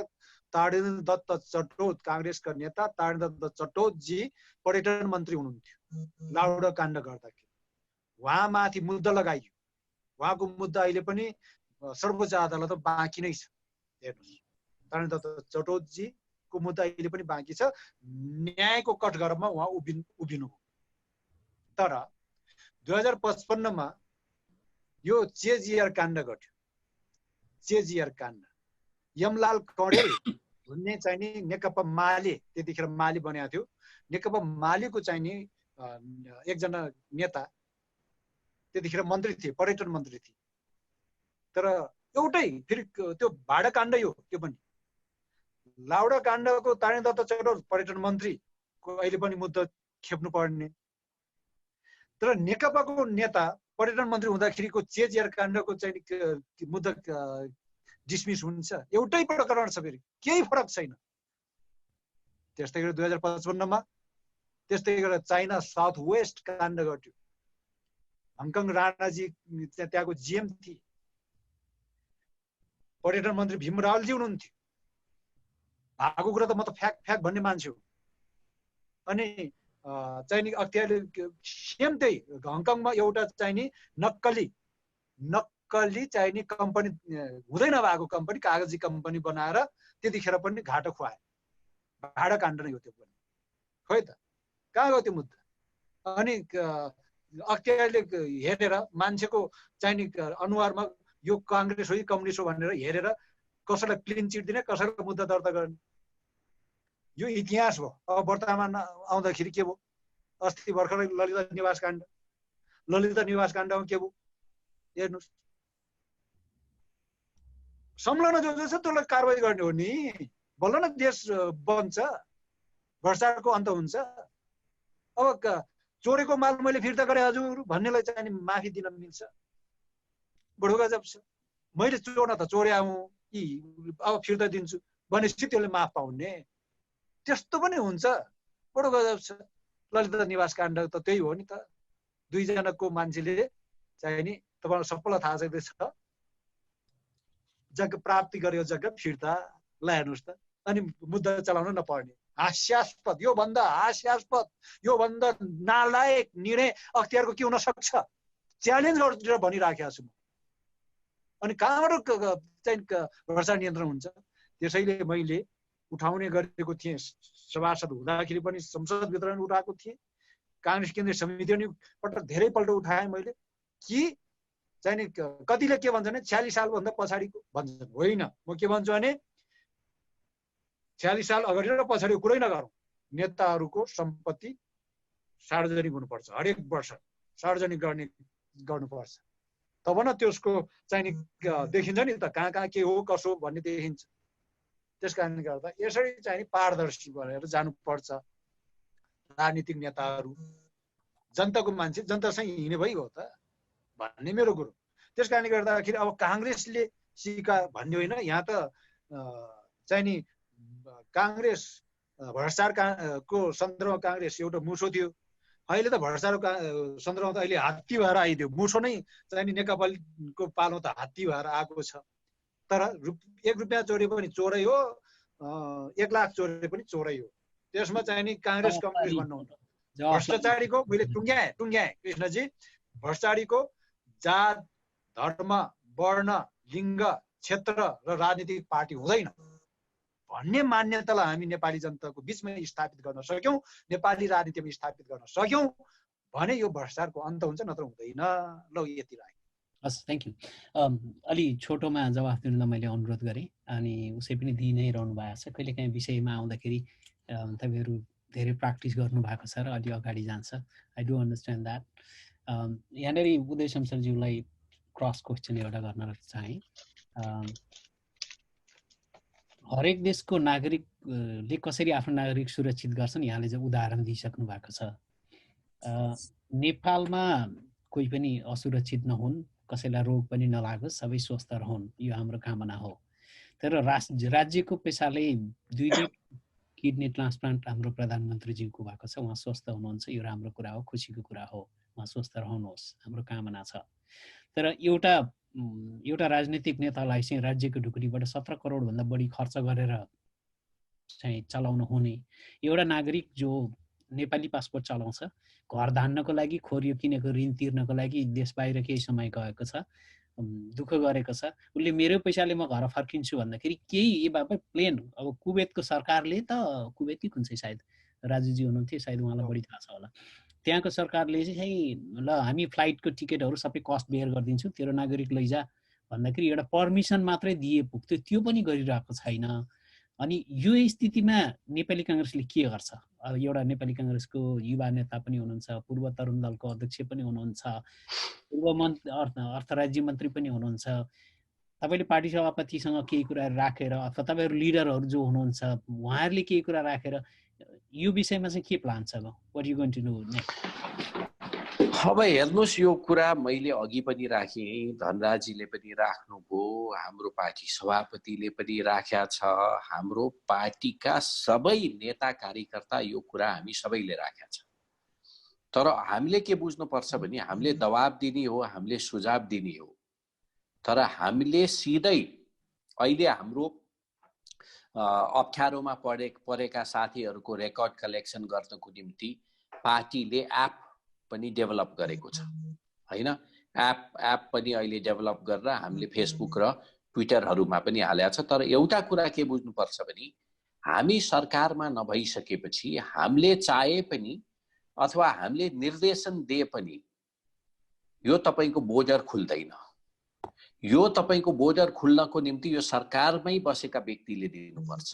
ताडेन्द्र दत्त चटोत, काङ्ग्रेसका नेता ताडेन्द्र दत्त चटोतजी पर्यटन मन्त्री हुनुहुन्थ्यो। लाउडा काण्ड गर्दाखेरि उहाँमाथि मुद्दा लगाइयो। उहाँको मुद्दा अहिले पनि सर्वोच्च अदालतमा बाँकी नै छ। हेर्नुहोस्, ताडेन्द्र दत्त चटोतजीको मुद्दा अहिले पनि बाँकी छ। न्यायको कठघरमा उहाँ उभिनु। तर 2055 मा यो चेजिआर काण्ड घट्यो। चेजिआर काण्ड, यमलाल कडेल भन्ने चाहिँ नि नेकपा माले, त्यतिखेर माले बनेको थियो, नेकपा मालेको चाहिँ नि एकजना नेता त्यतिखेर मन्त्री थिए, पर्यटन मन्त्री थिए। तर एउटै फेरि त्यो भाडा काण्डै हो। त्यो पनि लाउडा काण्डको ताडेन्द्र दत्त चटोत पर्यटन मन्त्रीको अहिले पनि मुद्दा खेप्नु पर्ने। तर नेकपाको नेता पर्यटन मन्त्री हुँदाखेरिको चेजिआर काण्डको चाहिँ मुद्दा डिसमिस हुन्छ। एउटै प्रकरण छ, फेरि केही फरक छैन। त्यस्तै गरी 2055 मा त्यस्तै गरेर चाइना साउथ वेस्ट काण्ड घट्यो। हङकङ राणाजी त्यहाँको जिएम थिए, पर्यटन मन्त्री भीम रावलजी हुनुहुन्थ्यो। भएको कुरा त म त फ्याक भन्ने मान्छे हो। अनि चाहिँ नि अख्तियारले सेम त्यही हङकङमा एउटा चाहिँ नि नक्कली चाहिने कम्पनी हुँदै नभएको कम्पनी कागजी कम्पनी बनाएर त्यतिखेर पनि घाटा खुवाए। भाडा काण्ड नै हो त्यो पनि। खोइ त कहाँ गयो त्यो मुद्दा? अनि अख्तियारले हेरेर मान्छेको चाहिने अनुहारमा यो काङ्ग्रेस हो कि कम्युनिस्ट हो भनेर हेरेर कसैलाई क्लिन चिट दिने, कसैलाई मुद्दा दर्ता गर्ने, यो इतिहास हो। अब वर्तमान आउँदाखेरि के भयो? अस्ति भर्खरै ललिता निवास काण्ड काण्डमा के भयो हेर्नुहोस्। संलग्न जो छ त्यसलाई कारबाही गर्ने हो नि, बल्ल न देश बन्छ, भ्रष्टाचारको अन्त हुन्छ। अब चोरेको माल मैले फिर्ता गरेँ हजुर भन्नेलाई चाहिँ माफी दिन मिल्छ? बडो गजब छ। मैले चोर्न त चोर्या हुँ कि अब फिर्ता दिन्छु भनेपछि त्यसले माफ पाउने, त्यस्तो पनि हुन्छ। बडो गजब छ। ललिता निवास काण्ड त त्यही हो नि त। दुईजनाको मान्छेले चाहिँ नि तपाईँलाई सबैलाई थाहा छ जग्गा प्राप्ति गरेको जग्गा फिर्ता ल हेर्नुहोस् त। अनि मुद्दा चलाउन नपर्ने, हास्यास्पद, योभन्दा हास्यास्पद, योभन्दा नालायक निर्णय अख्तियारको के हुन सक्छ? च्यालेन्ज गरेर भनिराखेको छु म। अनि कहाँबाट चाहिँ भ्रष्टाचार नियन्त्रण हुन्छ? त्यसैले मैले उठाउने गरेको थिएँ, सभासद हुँदाखेरि पनि संसदभित्र पनि उठाएको थिएँ, काङ्ग्रेस केन्द्रीय समिति पनि धेरैपल्ट उठाएँ मैले कि चाहिँ नि कतिले के भन्छ भने 46 सालभन्दा पछाडिको भन्छन्। होइन, म के भन्छु भने 46 साल अगाडि र पछाडिको कुरै नगरौँ। नेताहरूको सम्पत्ति सार्वजनिक हुनुपर्छ, हरेक वर्ष सार्वजनिक गर्नुपर्छ, तब न त्यसको चाहिँ नि देखिन्छ नि त कहाँ कहाँ के हो कसो भन्ने देखिन्छ। त्यस कारणले गर्दा यसरी चाहिँ पारदर्शी भएर जानुपर्छ। राजनीतिक नेताहरू जनताको मान्छे, जनतासँग हिँड्ने भइ हो त भन्ने मेरो कुरो। त्यस कारणले गर्दाखेरि अब काङ्ग्रेसले सिका भन्ने होइन, यहाँ त चाहिँ नि काङ्ग्रेस भ्रष्टाचारको सन्दर्भमा काङ्ग्रेस एउटा मुसो थियो। अहिले त भ्रष्टाचारको सन्दर्भमा त अहिले हात्ती भएर आइदियो। मुसो नै चाहिँ नि नेकपाको पालो त हात्ती भएर आएको छ। तर 1 रुपियाँ चोरे पनि चोरै हो, 1 लाख चोरे पनि चोरै हो। त्यसमा चाहिँ नि काङ्ग्रेस कम्युनिस्ट भन्नुहुन्न। भ्रष्टाचारीको मैले टुङ्ग्याएँ कृष्णजी, भ्रष्टाचारीको जात, धर्म, वर्ण, लिङ्ग, क्षेत्र र राजनीतिक पार्टी हुँदैन भन्ने मान्यतालाई हामी नेपाली जनताको बिचमा स्थापित गर्न सक्यौँ, नेपाली राजनीतिमा स्थापित गर्न सक्यौँ भने यो भ्रष्टाचारको अन्त हुन्छ, नत्र हुँदैन। ल यति लाग्यो। हस्, थ्याङ्क यू। अलि छोटोमा जवाफ दिनुलाई मैले अनुरोध गरेँ अनि उसै पनि दिइ नै रहनु भएको छ। कहिले काहीँ विषयमा आउँदाखेरि तपाईँहरू धेरै प्र्याक्टिस गर्नुभएको छ र अलि अगाडि जान्छ। I do understand that. यहाँनिर उदय शमशेरज्यूलाई क्रस क्वेसन एउटा गर्न चाहेँ। हरेक देशको नागरिकले कसरी आफ्नो नागरिक सुरक्षित गर्छन् यहाँले चाहिँ उदाहरण दिइसक्नु भएको छ। नेपालमा कोही पनि असुरक्षित नहुन्, कसैलाई रोग पनि नलागोस्, सबै स्वस्थ रहन्, यो हाम्रो कामना हो। तर राज्यको पैसाले 2 किडनी ट्रान्सप्लान्ट हाम्रो प्रधानमन्त्रीज्यूको भएको छ, उहाँ स्वस्थ हुनुहुन्छ, यो राम्रो कुरा हो, खुसीको कुरा हो, उहाँ स्वस्थ रहनुहोस्, हाम्रो कामना छ। तर एउटा राजनीतिक नेतालाई चाहिँ राज्यको ढुकुटीबाट 17 करोडभन्दा बढी खर्च गरेर चाहिँ चलाउन हुने एउटा नागरिक जो नेपाली पासपोर्ट चलाउँछ, घर धान्नको लागि, खोरियो किनेको ऋण तिर्नको लागि देश बाहिर केही समय गएको छ, दुःख गरेको छ, उसले मेरो पैसाले म घर फर्किन्छु भन्दाखेरि केही ए बाबा प्लेन अब कुवेतको सरकारले त, कुवेत कि कुन चाहिँ सायद राजुजी हुनुहुन्थ्यो, सायद उहाँलाई बढी थाहा छ होला, त्यहाँको सरकारले चाहिँ ल हामी फ्लाइटको टिकटहरू सबै कस्ट बेयर गरिदिन्छौँ, तेरो नागरिक लैजा भन्दाखेरि एउटा पर्मिसन मात्रै दिए पुग्थ्यो, त्यो पनि गरिरहेको छैन। अनि यो स्थितिमा नेपाली काङ्ग्रेसले के गर्छ? अब एउटा नेपाली काङ्ग्रेसको युवा नेता पनि हुनुहुन्छ, पूर्व तरुण दलको अध्यक्ष पनि हुनुहुन्छ, पूर्व अर्थ राज्य मन्त्री पनि हुनुहुन्छ, तपाईँले पार्टी सभापतिसँग केही कुरा राखेर अथवा तपाईँहरू लिडरहरू जो हुनुहुन्छ उहाँहरूले केही कुरा राखेर यो विषयमा चाहिँ के प्लान छ? What you going to do next? अब हेर्नुहोस्, यो कुरा मैले अघि पनि राखेँ, धनराजीले पनि राख्नुभयो, हाम्रो पार्टी सभापतिले पनि राखेका छ, हाम्रो पार्टीका सबै नेता कार्यकर्ता यो कुरा हामी सबैले राखेका छ। तर हामीले के बुझ्नुपर्छ भने हामीले दबाब दिने हो, हामीले सुझाव दिने हो, तर हामीले सिधै अहिले हाम्रो अप्ठ्यारोमा परेका साथीहरूको रेकर्ड कलेक्सन गर्नको निम्ति पार्टीले एप पनि डेभलप गरेको छ हैन। एप पनि अहिले डेभलप गरेर हामीले फेसबुक र ट्विटरहरूमा पनि हालेको छ। तर एउटा कुरा के बुझ्नुपर्छ भने हामी सरकारमा नभइसकेपछि हामीले चाहे पनि अथवा हामीले निर्देशन दिए पनि यो तपाईको बोर्डर खुल्दैन। यो तपाईको बोर्डर खुल्नको निम्ति यो सरकारमै बसेका व्यक्तिले दिनुपर्छ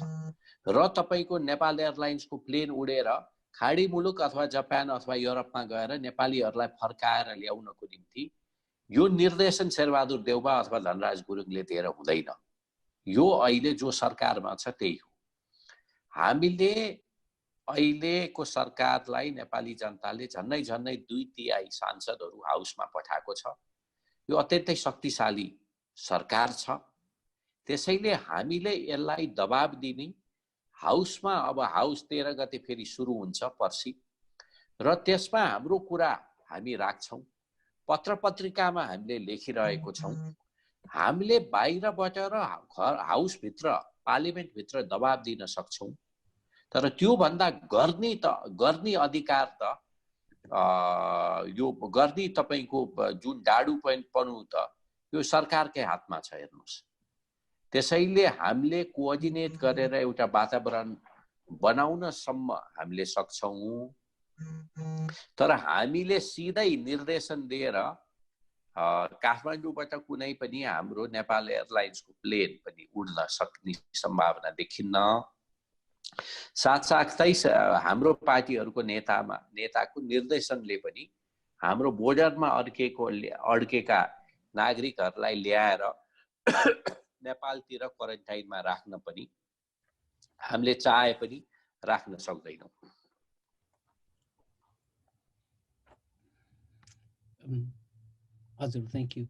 र तपाईको नेपाल एयरलाइन्सको प्लेन उडेर खाडी मुलुक अथवा जापान अथवा युरोपमा गएर नेपालीहरूलाई फर्काएर ल्याउनको निम्ति यो निर्देशन शेरबहादुर देउबा अथवा धनराज गुरुङले दिएर हुँदैन। यो अहिले जो सरकारमा छ त्यही हो। हामीले अहिलेको सरकारलाई नेपाली जनताले झन्नै 2/3 सांसदहरू हाउसमा पठाएको छ। यो अत्यन्तै शक्तिशाली सरकार छ। त्यसैले हामीले यसलाई दबाब दिने हाउसमा अब हाउस 13 गते फेरि सुरु हुन्छ पर्सि र त्यसमा हाम्रो कुरा हामी राख्छौं। पत्र पत्रिकामा हामीले लेखिरहेको छौं। हामीले बाहिरबाट र हाउस भित्र पार्लिमेन्ट भित्र दबाब दिन सक्छौं। तर त्यो भन्दा गर्ने अधिकार त यो गर्ने तपाईको जुन डाडु पनु त यो सरकारकै हातमा छ हेर्नुस्। त्यसैले हामीले कोअर्डिनेट गरेर एउटा वातावरण बनाउनसम्म हामीले सक्छौं। तर हामीले सिधै निर्देशन दिएर काठमाडौँबाट कुनै पनि हाम्रो नेपाल एयरलाइन्सको प्लेन पनि उड्न सक्ने सम्भावना देखिन्न। साथसाथै हाम्रो पार्टीहरूको नेताको निर्देशनले पनि हाम्रो बोर्डरमा अड्केका नागरिकहरूलाई ल्याएर नेपालतिर क्वारेन्टाइनमा राख्न पनि हामीले चाहे पनि राख्न सक्दैनौँ। हजुर, थ्याङ्क यू।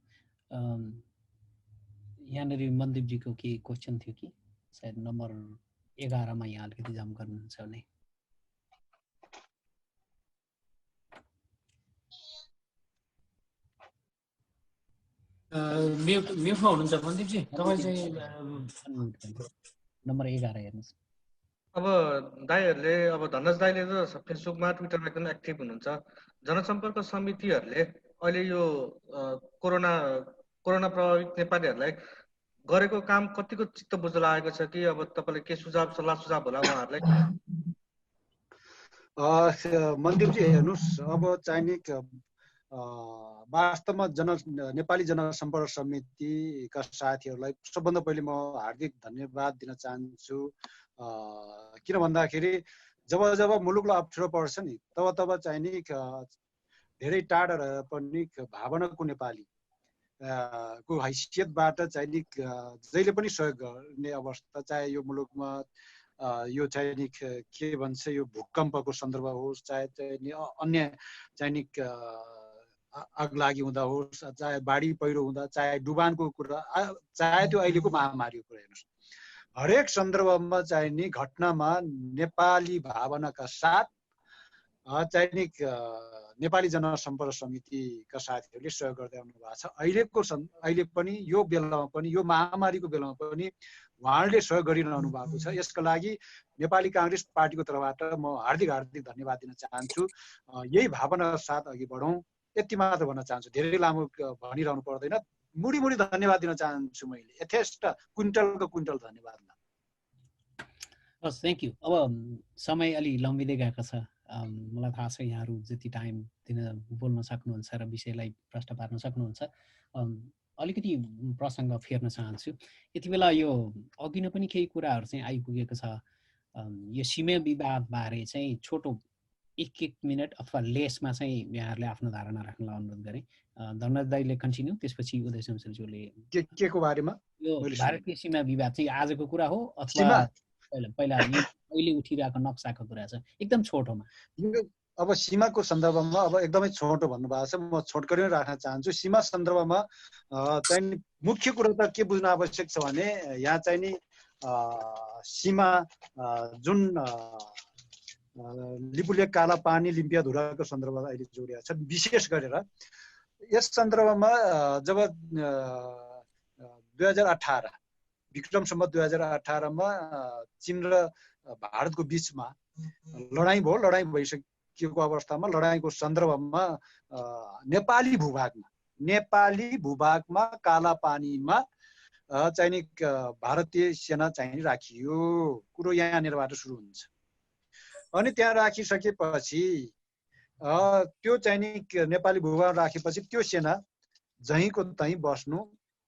यहाँनिर मनदीपजीको के क्वेसन थियो कि सायद नम्बर 11 मा यहाँ अलिकति जाम गर्नुहुन्छ भने। म्युटमा हुनुहुन्छ मनदीपजी, तपाईँ चाहिँ नम्बर 11 हेर्नुहोस्। अब दाइहरूले अब धनराज दाइले त फेसबुकमा ट्विटरमा एकदम एक्टिभ हुनुहुन्छ। जनसम्पर्क समितिहरूले अहिले यो कोरोना प्रभावित नेपालीहरूलाई गरेको काम कतिको चित्त बुझ्दो लागेको छ कि अब तपाईले के सल्लाह सुझाव होला उहाँहरूलाई? मन्दिरजी हेर्नुहोस्, अब चाहिने वास्तवमा नेपाली जनसम्पर्क समितिका साथीहरूलाई सबभन्दा पहिले म हार्दिक धन्यवाद दिन चाहन्छु। किन भन्दाखेरि जब मुलुकलाई अप्ठ्यारो पर्छ नि तब चाहिने धेरै टाढा रहे पनि भावनाको नेपाली को हैसियतबाट चाहिने जहिले पनि सहयोग गर्ने अवस्था, चाहे यो मुलुकमा यो चाहिने के भन्छ यो भूकम्पको सन्दर्भ होस्, चाहे अन्य चाहिने आगलागी हुँदा होस्, चाहे बाढी पहिरो हुँदा, चाहे डुबानको कुरा, चाहे त्यो अहिलेको महामारीको कुरा हेर्नुहोस्, हरेक सन्दर्भमा चाहिने घटनामा नेपाली भावनाका साथ चाहिने नेपाली जनसम्पर्क समितिका साथीहरूले सहयोग गर्दै आउनु भएको छ। अहिले पनि यो बेलामा पनि यो महामारीको बेलामा पनि उहाँहरूले सहयोग गरिरहनु भएको छ। यसका लागि नेपाली कांग्रेस पार्टीको तर्फबाट म हार्दिक धन्यवाद दिन चाहन्छु। यही भावना साथ अघि बढौँ, यति मात्र भन्न चाहन्छु। धेरै लामो भनिरहनु पर्दैन, मुडी धन्यवाद दिन चाहन्छु मैले, यथेष्ट क्विन्टलको क्विन्टल धन्यवाद। हस्, थ्याङ्क यू। अब समय अलि लम्बिँदै गएको छ। मलाई थाहा छ यहाँहरू जति टाइम दिन बोल्न सक्नुहुन्छ र विषयलाई प्रश्न पार्न सक्नुहुन्छ। अलिकति प्रसङ्ग फेर्न चाहन्छु। यति बेला यो अघि नै पनि केही कुराहरू चाहिँ आइपुगेको छ। यो सीमा विवादबारे चाहिँ छोटो 1 मिनट अथवा लेसमा चाहिँ यहाँहरूले आफ्नो धारणा राख्नलाई अनुरोध गरेँ। धनराज दाइले कन्टिन्यू, त्यसपछि उदय शमशेरज्यूले के को बारेमा? यो भारतीय सीमा विवाद चाहिँ आजको कुरा हो अथवा पहिला अहिले उठिरहेको नक्साको कुरा छ? एकदम छोटोमा। अब सीमाको सन्दर्भमा अब एकदमै छोटो भन्नुभएको छ, म छोटकरी राख्न चाहन्छु। सीमा सन्दर्भमा चाहिँ मुख्य कुरा त के बुझ्न आवश्यक छ भने यहाँ चाहिँ नि सीमा जुन लिपुलेक काला पानी लिम्पियाधुराको सन्दर्भमा अहिले जोडिएको छ। विशेष गरेर यस सन्दर्भमा जब 2018 विक्रम सम्वत 2018 मा चीन र भारतको बीचमा लडाईँ भयो। लडाईँ भइसकेको अवस्थामा लडाईँको सन्दर्भमा नेपाली भूभागमा नेपाली भूभागमा कालापानीमा चाहिँ नि भारतीय सेना चाहिँ राखियो। कुरो यहाँनिरबाट सुरु हुन्छ। अनि त्यहाँ राखिसकेपछि त्यो चाहिँ नि नेपाली भूभाग राखेपछि त्यो सेना जहीँको तहीँ बस्नु,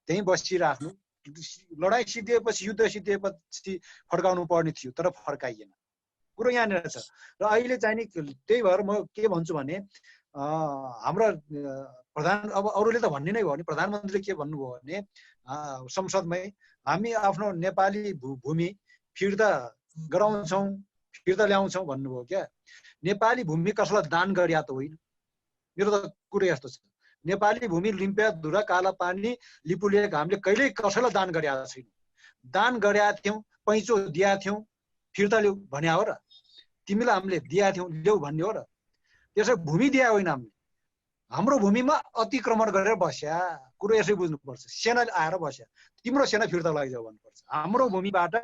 त्यहीँ बसिराख्नु। लडाइँ सिद्धिएपछि, युद्ध सिद्धिएपछि फर्काउनु पर्ने थियो, तर फर्काइएन। कुरो यहाँनिर छ। र अहिले चाहिँ नि त्यही भएर म के भन्छु भने हाम्रा अब अरूले त भन्ने नै भयो भने प्रधानमन्त्रीले के भन्नुभयो भने संसदमै हामी आफ्नो नेपाली भूमि फिर्ता गराउँछौँ, फिर्ता ल्याउँछौँ भन्नुभयो क्या। नेपाली भूमि कसैलाई दान गरिया त होइन। मेरो त कुरो यस्तो छ, नेपाली भूमि लिम्पियाधुरा, कालापानी, लिपुलेक हामीले कहिल्यै कसैलाई दान गरिया छैन। दान गरिया थियौँ, पैँचो दिया थियौँ, फिर्ता ल्याऊ भन्या हो र? तिमीलाई हामीले दिया थियौँ, ल्याऊ भन्ने हो र? त्यसै भूमि दिया होइन हामीले। हाम्रो भूमिमा अतिक्रमण गरेर बस्या। कुरो यसै बुझ्नुपर्छ। सेना आएर बस्या, तिम्रो सेना फिर्ता लैजाऊ भन्नुपर्छ। हाम्रो भूमिबाट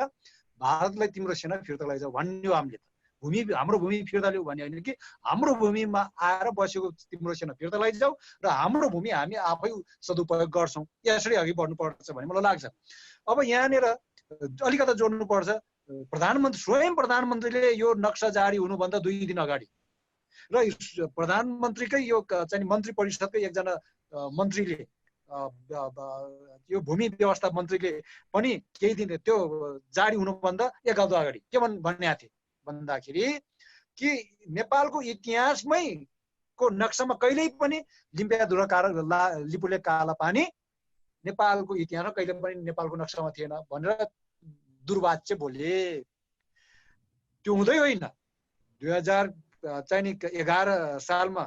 भारतलाई तिम्रो सेना फिर्ता लैजाऊ भन्ने हो। हामीले भूमि, हाम्रो भूमि फिर्ता ल्याऊ भन्ने होइन कि हाम्रो भूमिमा आएर बसेको तिम्रो सेना फिर्ता लैजाऊ र हाम्रो भूमि हामी आफै सदुपयोग गर्छौँ। यसरी अघि बढ्नुपर्छ भन्ने मलाई लाग्छ। अब यहाँनिर अलिकता जोड्नुपर्छ। स्वयं प्रधानमन्त्रीले यो नक्सा जारी हुनुभन्दा 2 दिन अगाडि र प्रधानमन्त्रीकै यो चाहिँ मन्त्री परिषदकै एकजना मन्त्रीले यो भूमि व्यवस्था मन्त्रीले पनि केही दिन त्यो जारी हुनुभन्दा 1 हप्ता अगाडि के भन्ने थिए भन्दाखेरि कि नेपालको इतिहासमै को नक्सामा कहिल्यै पनि लिम्पियाधुरा लिपुलेक कालापानी नेपालको इतिहासमा कहिले पनि नेपालको नक्सामा थिएन भनेर दुर्वाच्य बोले। त्यो हुँदै होइन। 2011 सालमा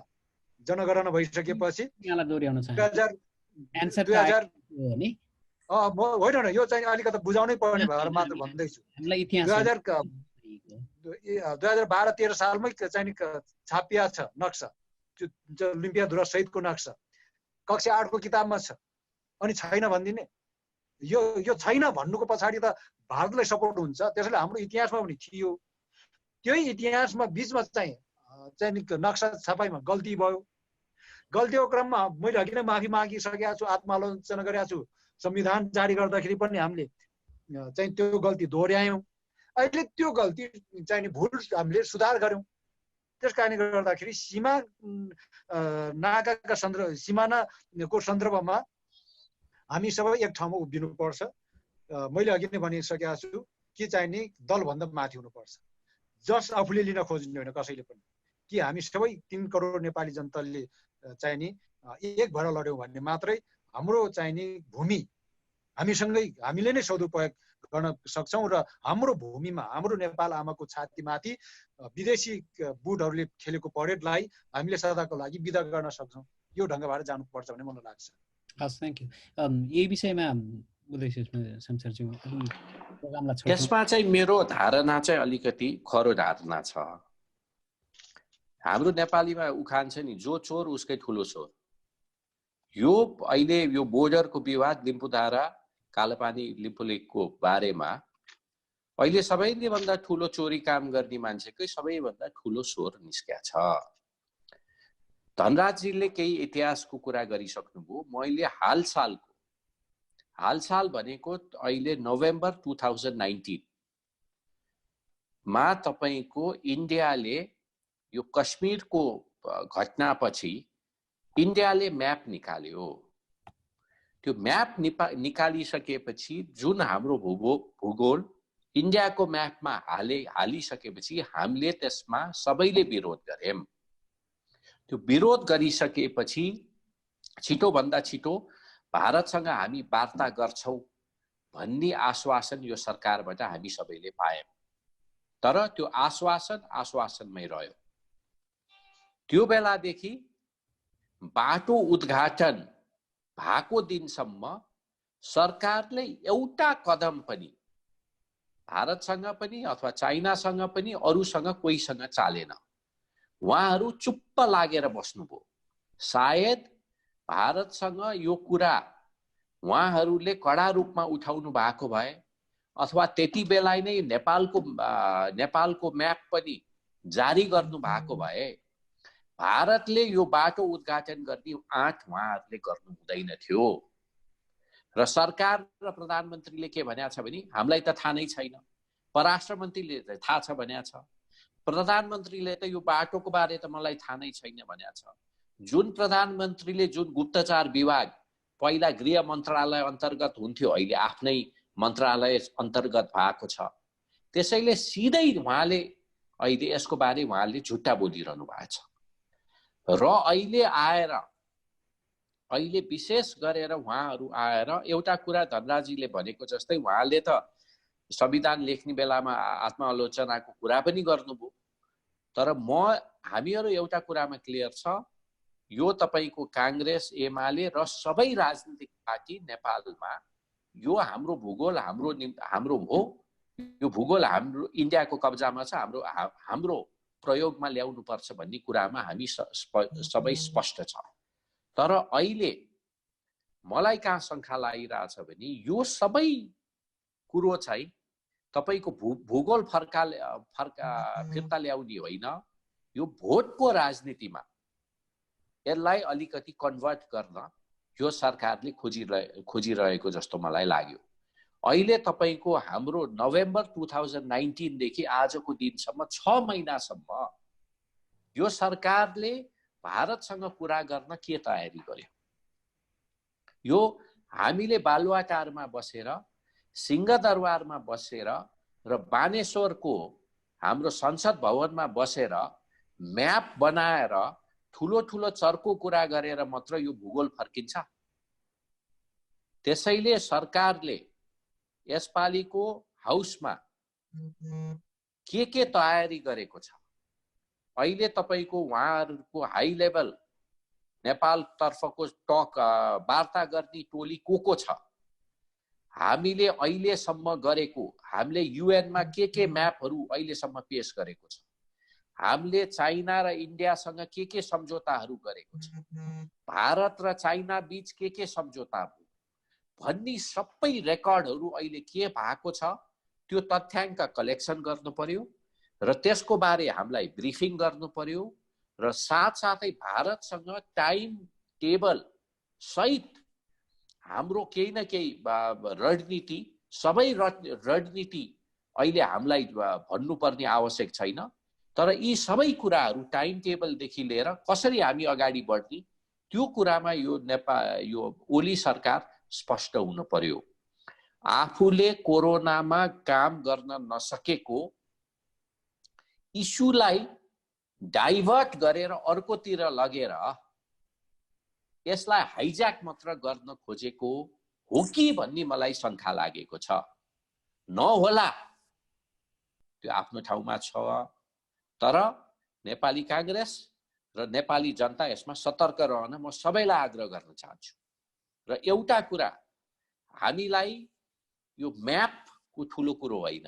जनगणना भइसकेपछि होइन न, यो चाहिँ अलिकति बुझाउनै पर्ने भएर मात्र भन्दैछु। 2012-13 सालमै चाहिँ छापिया छ नक्सा, लिम्पियाधुरा सहितको नक्सा कक्षा 8 को किताबमा छ। अनि छैन भनिदिने? यो छैन भन्नुको पछाडि त भारतलाई सपोर्ट हुन्छ। त्यसैले हाम्रो इतिहासमा पनि थियो। त्यही इतिहासमा बिचमा चाहिँ नक्सा छपाइमा गल्ती भयो। गल्तीको क्रममा मैले अघि नै माफी मागिसकेका छु, आत्मालोचना गरेका छु। संविधान जारी गर्दाखेरि पनि हामीले चाहिँ त्यो गल्ती दोहोऱ्यायौँ। अहिले त्यो गल्ती चाहिँ भुल हामीले सुधार गर्यौँ। त्यस कारणले गर्दाखेरि सिमानाको सन्दर्भमा हामी सबै एक ठाउँमा उभिनुपर्छ। मैले अघि नै भनिसकेका छु कि चाहिँ नि दलभन्दा माथि हुनुपर्छ। जस आफूले लिन खोज्ने होइन कसैले पनि, कि हामी सबै 3 करोड नेपाली जनताले चाहिँ नि एक भएर लड्यौँ भन्ने मात्रै हाम्रो चाहिँ नि भूमि हामीले नै सदुपयोग गर्न सक्छौँ। र हाम्रो भूमिमा, हाम्रो नेपाल आमाको छातीमाथि विदेशी बुटहरूले खेलेको परेडलाई हामीले सदाको लागि बिदा गर्न सक्छौँ। यो ढङ्गबाट जानुपर्छ भन्ने मलाई लाग्छ। हस्, थ्याङ्क यू। यही विषयमा यसमा चाहिँ मेरो धारणा चाहिँ अलिकति खरो धारणा छ। हाम्रो नेपालीमा उखान छ नि, जो चोर उसकै ठुलो चोर। यो अहिले यो बोर्डरको विवाद, लिम्पुधारा कालापानी लिपुलेकको बारेमा अहिले सबैले भन्दा ठुलो चोरी काम गर्ने मान्छेकै सबैभन्दा ठुलो स्वर निस्किया छ। धनराजजीले केही इतिहासको कुरा गरिसक्नुभयो। मैले हालसाल भनेको अहिले नोभेम्बर 2019 मा तपाईको इन्डियाले यो कश्मीरको घटनापछि इन्डियाले म्याप निकाल्यो। त्यो म्याप निकालिसकेपछि जुन हाम्रो भूगोल इन्डियाको म्यापमा हालिसकेपछि हामीले त्यसमा सबैले विरोध गर्यौं। त्यो विरोध गरिसकेपछि छिटोभन्दा छिटो भारतसँग हामी वार्ता गर्छौं भन्ने आश्वासन यो सरकारबाट हामी सबैले पायौं। तर त्यो आश्वासनमै रह्यो। त्यो बेलादेखि बाटो उद्घाटन भएको दिनसम्म सरकारले एउटा कदम पनि भारतसँग पनि अथवा चाइनासँग पनि अरूसँग कोहीसँग चालेन। उहाँहरू चुप्प लागेर बस्नुभयो। सायद भारतसँग यो कुरा उहाँहरूले कडा रूपमा उठाउनु भएको भए अथवा त्यति बेला नै नेपालको म्याप पनि जारी गर्नु भएको भए भारतले यो बाटो उद्घाटन गर्ने आँट उहाँहरूले गर्नु हुँदैन थियो र सरकार र प्रधानमन्त्रीले के भनेको छ भने हामीलाई त थाहा नै छैन, परराष्ट्र मन्त्रीले त थाहा छ भनेको छ, प्रधानमन्त्रीले त यो बाटोको बारे त मलाई थाहा नै छैन भनेको छ। जुन प्रधानमन्त्रीले जुन गुप्तचार विभाग पहिला गृह मन्त्रालय अन्तर्गत हुन्थ्यो अहिले आफ्नै मन्त्रालय अन्तर्गत भएको छ, त्यसैले सिधै उहाँले अहिले यसको बारे उहाँले झुट्टा बोलिरहनु भएको छ र अहिले विशेष गरेर उहाँहरू आएर एउटा कुरा धनराजीले भनेको जस्तै उहाँले त संविधान लेख्ने बेलामा आत्मालोचनाको कुरा पनि गर्नुभयो, तर हामीहरू एउटा कुरामा क्लियर छ, यो तपाईको कांग्रेस एमाले र सबै राजनीतिक पार्टी नेपालमा यो हाम्रो भूगोल हाम्रो हो, यो भूगोल हाम्रो इन्डियाको कब्जामा छ, हाम्रो प्रयोगमा ल्याउनु पर्छ भन्ने कुरामा हामी सबै स्पष्ट छ। तर अहिले मलाई कहाँ शंका लागिरहेछ भने यो सबै कुरो चाहिँ तपाईको भूगोल फिर्ता ल्याउने होइन, यो भोटको राजनीतिमा यसलाई अलिकति कन्भर्ट गर्न यो सरकारले खोजिरहेको जस्तो मलाई लाग्यो। अहिले तपाईको हाम्रो नोभेम्बर 2019 देखि आजको दिनसम्म 6 महिनासम्म यो सरकारले भारतसँग कुरा गर्न के तयारी गर्यो? यो हामीले बालुवाटारमा बसेर, सिंहदरबारमा बसेर र बानेश्वरको हाम्रो संसद भवनमा बसेर म्याप बनाएर ठुलो ठुलो चर्को कुरा गरेर मात्र यो भूगोल फर्किन्छ? त्यसैले सरकारले यसपालिको हाउसमा के तयारी गरेको छ? अहिले तपाईको उहाँहरुको हाई लेभल नेपाल तर्फको वार्ता गर्ने टोली को छ? हामीले अहिलेसम्म गरेको, हामीले युएन मा के म्यापहरु अहिलेसम्म पेश गरेको छ, हामीले चाइना र इन्डियासँग के सम्झौताहरु गरेको छ, भारत र चाइना बीच के सम्झौता भयो भन्ने सबै रेकर्डहरु अहिले के भएको छ त्यो तथ्याङ्क कलेक्सन गर्नु पर्यो र त्यसको बारे हामीलाई ब्रिफिङ गर्नु पर्यो र साथसाथै भारतसँग टाइम टेबल सहित हाम्रो केही न केही रणनीति, सबै रणनीति अहिले हामीलाई भन्नुपर्ने आवश्यक छैन, तर यी सबै कुराहरु टाइम टेबल देखि लिएर कसरी हामी अगाडि बढ्ने त्यो कुरामा यो ओली सरकार स्पष्ट हुन पर्यो। आफूले कोरोनामा काम गर्न नसकेको इस्युलाई डाइभर्ट गरेर अर्कोतिर लगेर यसलाई हाइज्याक मात्र गर्न खोजेको हो कि भन्ने मलाई शंका लागेको छ। नहोला, त्यो आफ्नो ठाउँमा छ, तर नेपाली कांग्रेस र नेपाली जनता यसमा सतर्क रहन म सबैलाई आग्रह गर्न चाहन्छु। र एउटा कुरा, हामीलाई यो म्यापको ठुलो कुरो होइन,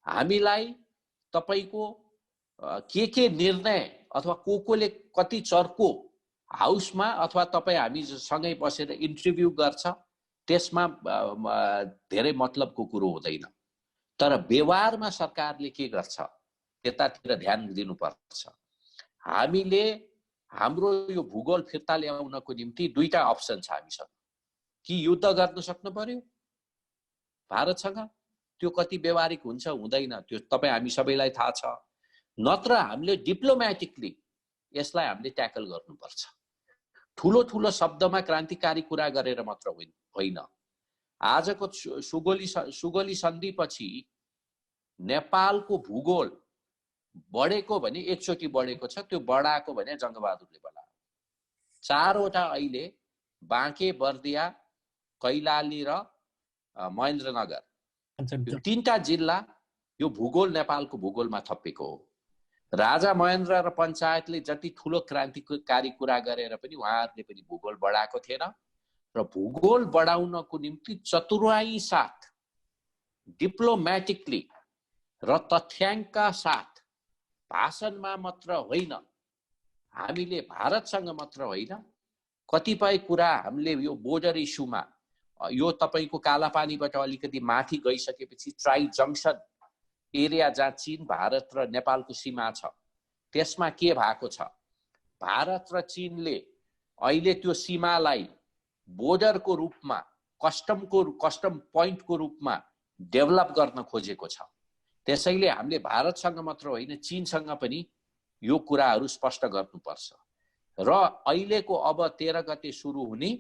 हामीलाई तपाईको के निर्णय अथवा कोले कति चर्को हाउसमा अथवा तपाई हामी सँगै बसेर इन्टरभ्यु गर्छ त्यसमा धेरै मतलबको कुरो हुँदैन, तर व्यवहारमा सरकारले के गर्छ त्यतातिर ध्यान दिनुपर्छ। हामीले हाम्रो यो भूगोल फिर्ता ल्याउनको निम्ति दुईटा अप्सन छ हामीसँग, कि युद्ध गर्न सक्नु पर्यो भारतसँग, त्यो कति व्यवहारिक हुन्छ हुँदैन त्यो तपाई हामी सबैलाई थाहा छ, नत्र हामीले डिप्लोमेटिकली यसलाई हामीले ट्याकल गर्नुपर्छ। ठुलो ठुलो शब्दमा क्रान्तिकारी कुरा गरेर मात्र होइन। आजको सुगोली सन्धिपछि नेपालको भूगोल बढेको भने एकचोटी बढेको छ, त्यो बढाएको भने जंगबहादुरले बनायो। चारवटा अहिले बाँके, बर्दिया, कैलाली र महेन्द्रनगर, यो तीनटा जिल्ला यो भूगोल नेपालको भूगोलमा थपिएको हो। राजा महेन्द्र र पञ्चायतले जति ठुलो क्रान्तिकारी कुरा गरेर पनि उहाँहरूले पनि भूगोल बढाएको थिएन र भूगोल बढाउनको निम्ति चतुराई साथ, डिप्लोमेटिकली र तथ्याङ्कका साथ, भाषणमा मात्र होइन, हामीले भारतसँग मात्र होइन, कतिपय कुरा हामीले यो बोर्डर इस्युमा, यो तपाईको कालापानीबाट अलिकति माथि गइसकेपछि ट्राई जंक्सन एरिया जहाँ चीन, भारत र नेपालको सीमा छ त्यसमा के भएको छ, भारत र चीनले अहिले त्यो सीमालाई बोर्डरको रूपमा कस्टम पोइन्टको रूपमा डेभलप गर्न खोजेको छ। त्यसैले हामीले भारतसँग मात्र होइन चीनसँग पनि यो कुराहरू स्पष्ट गर्नुपर्छ। र अहिलेको अब 13 गते सुरु हुने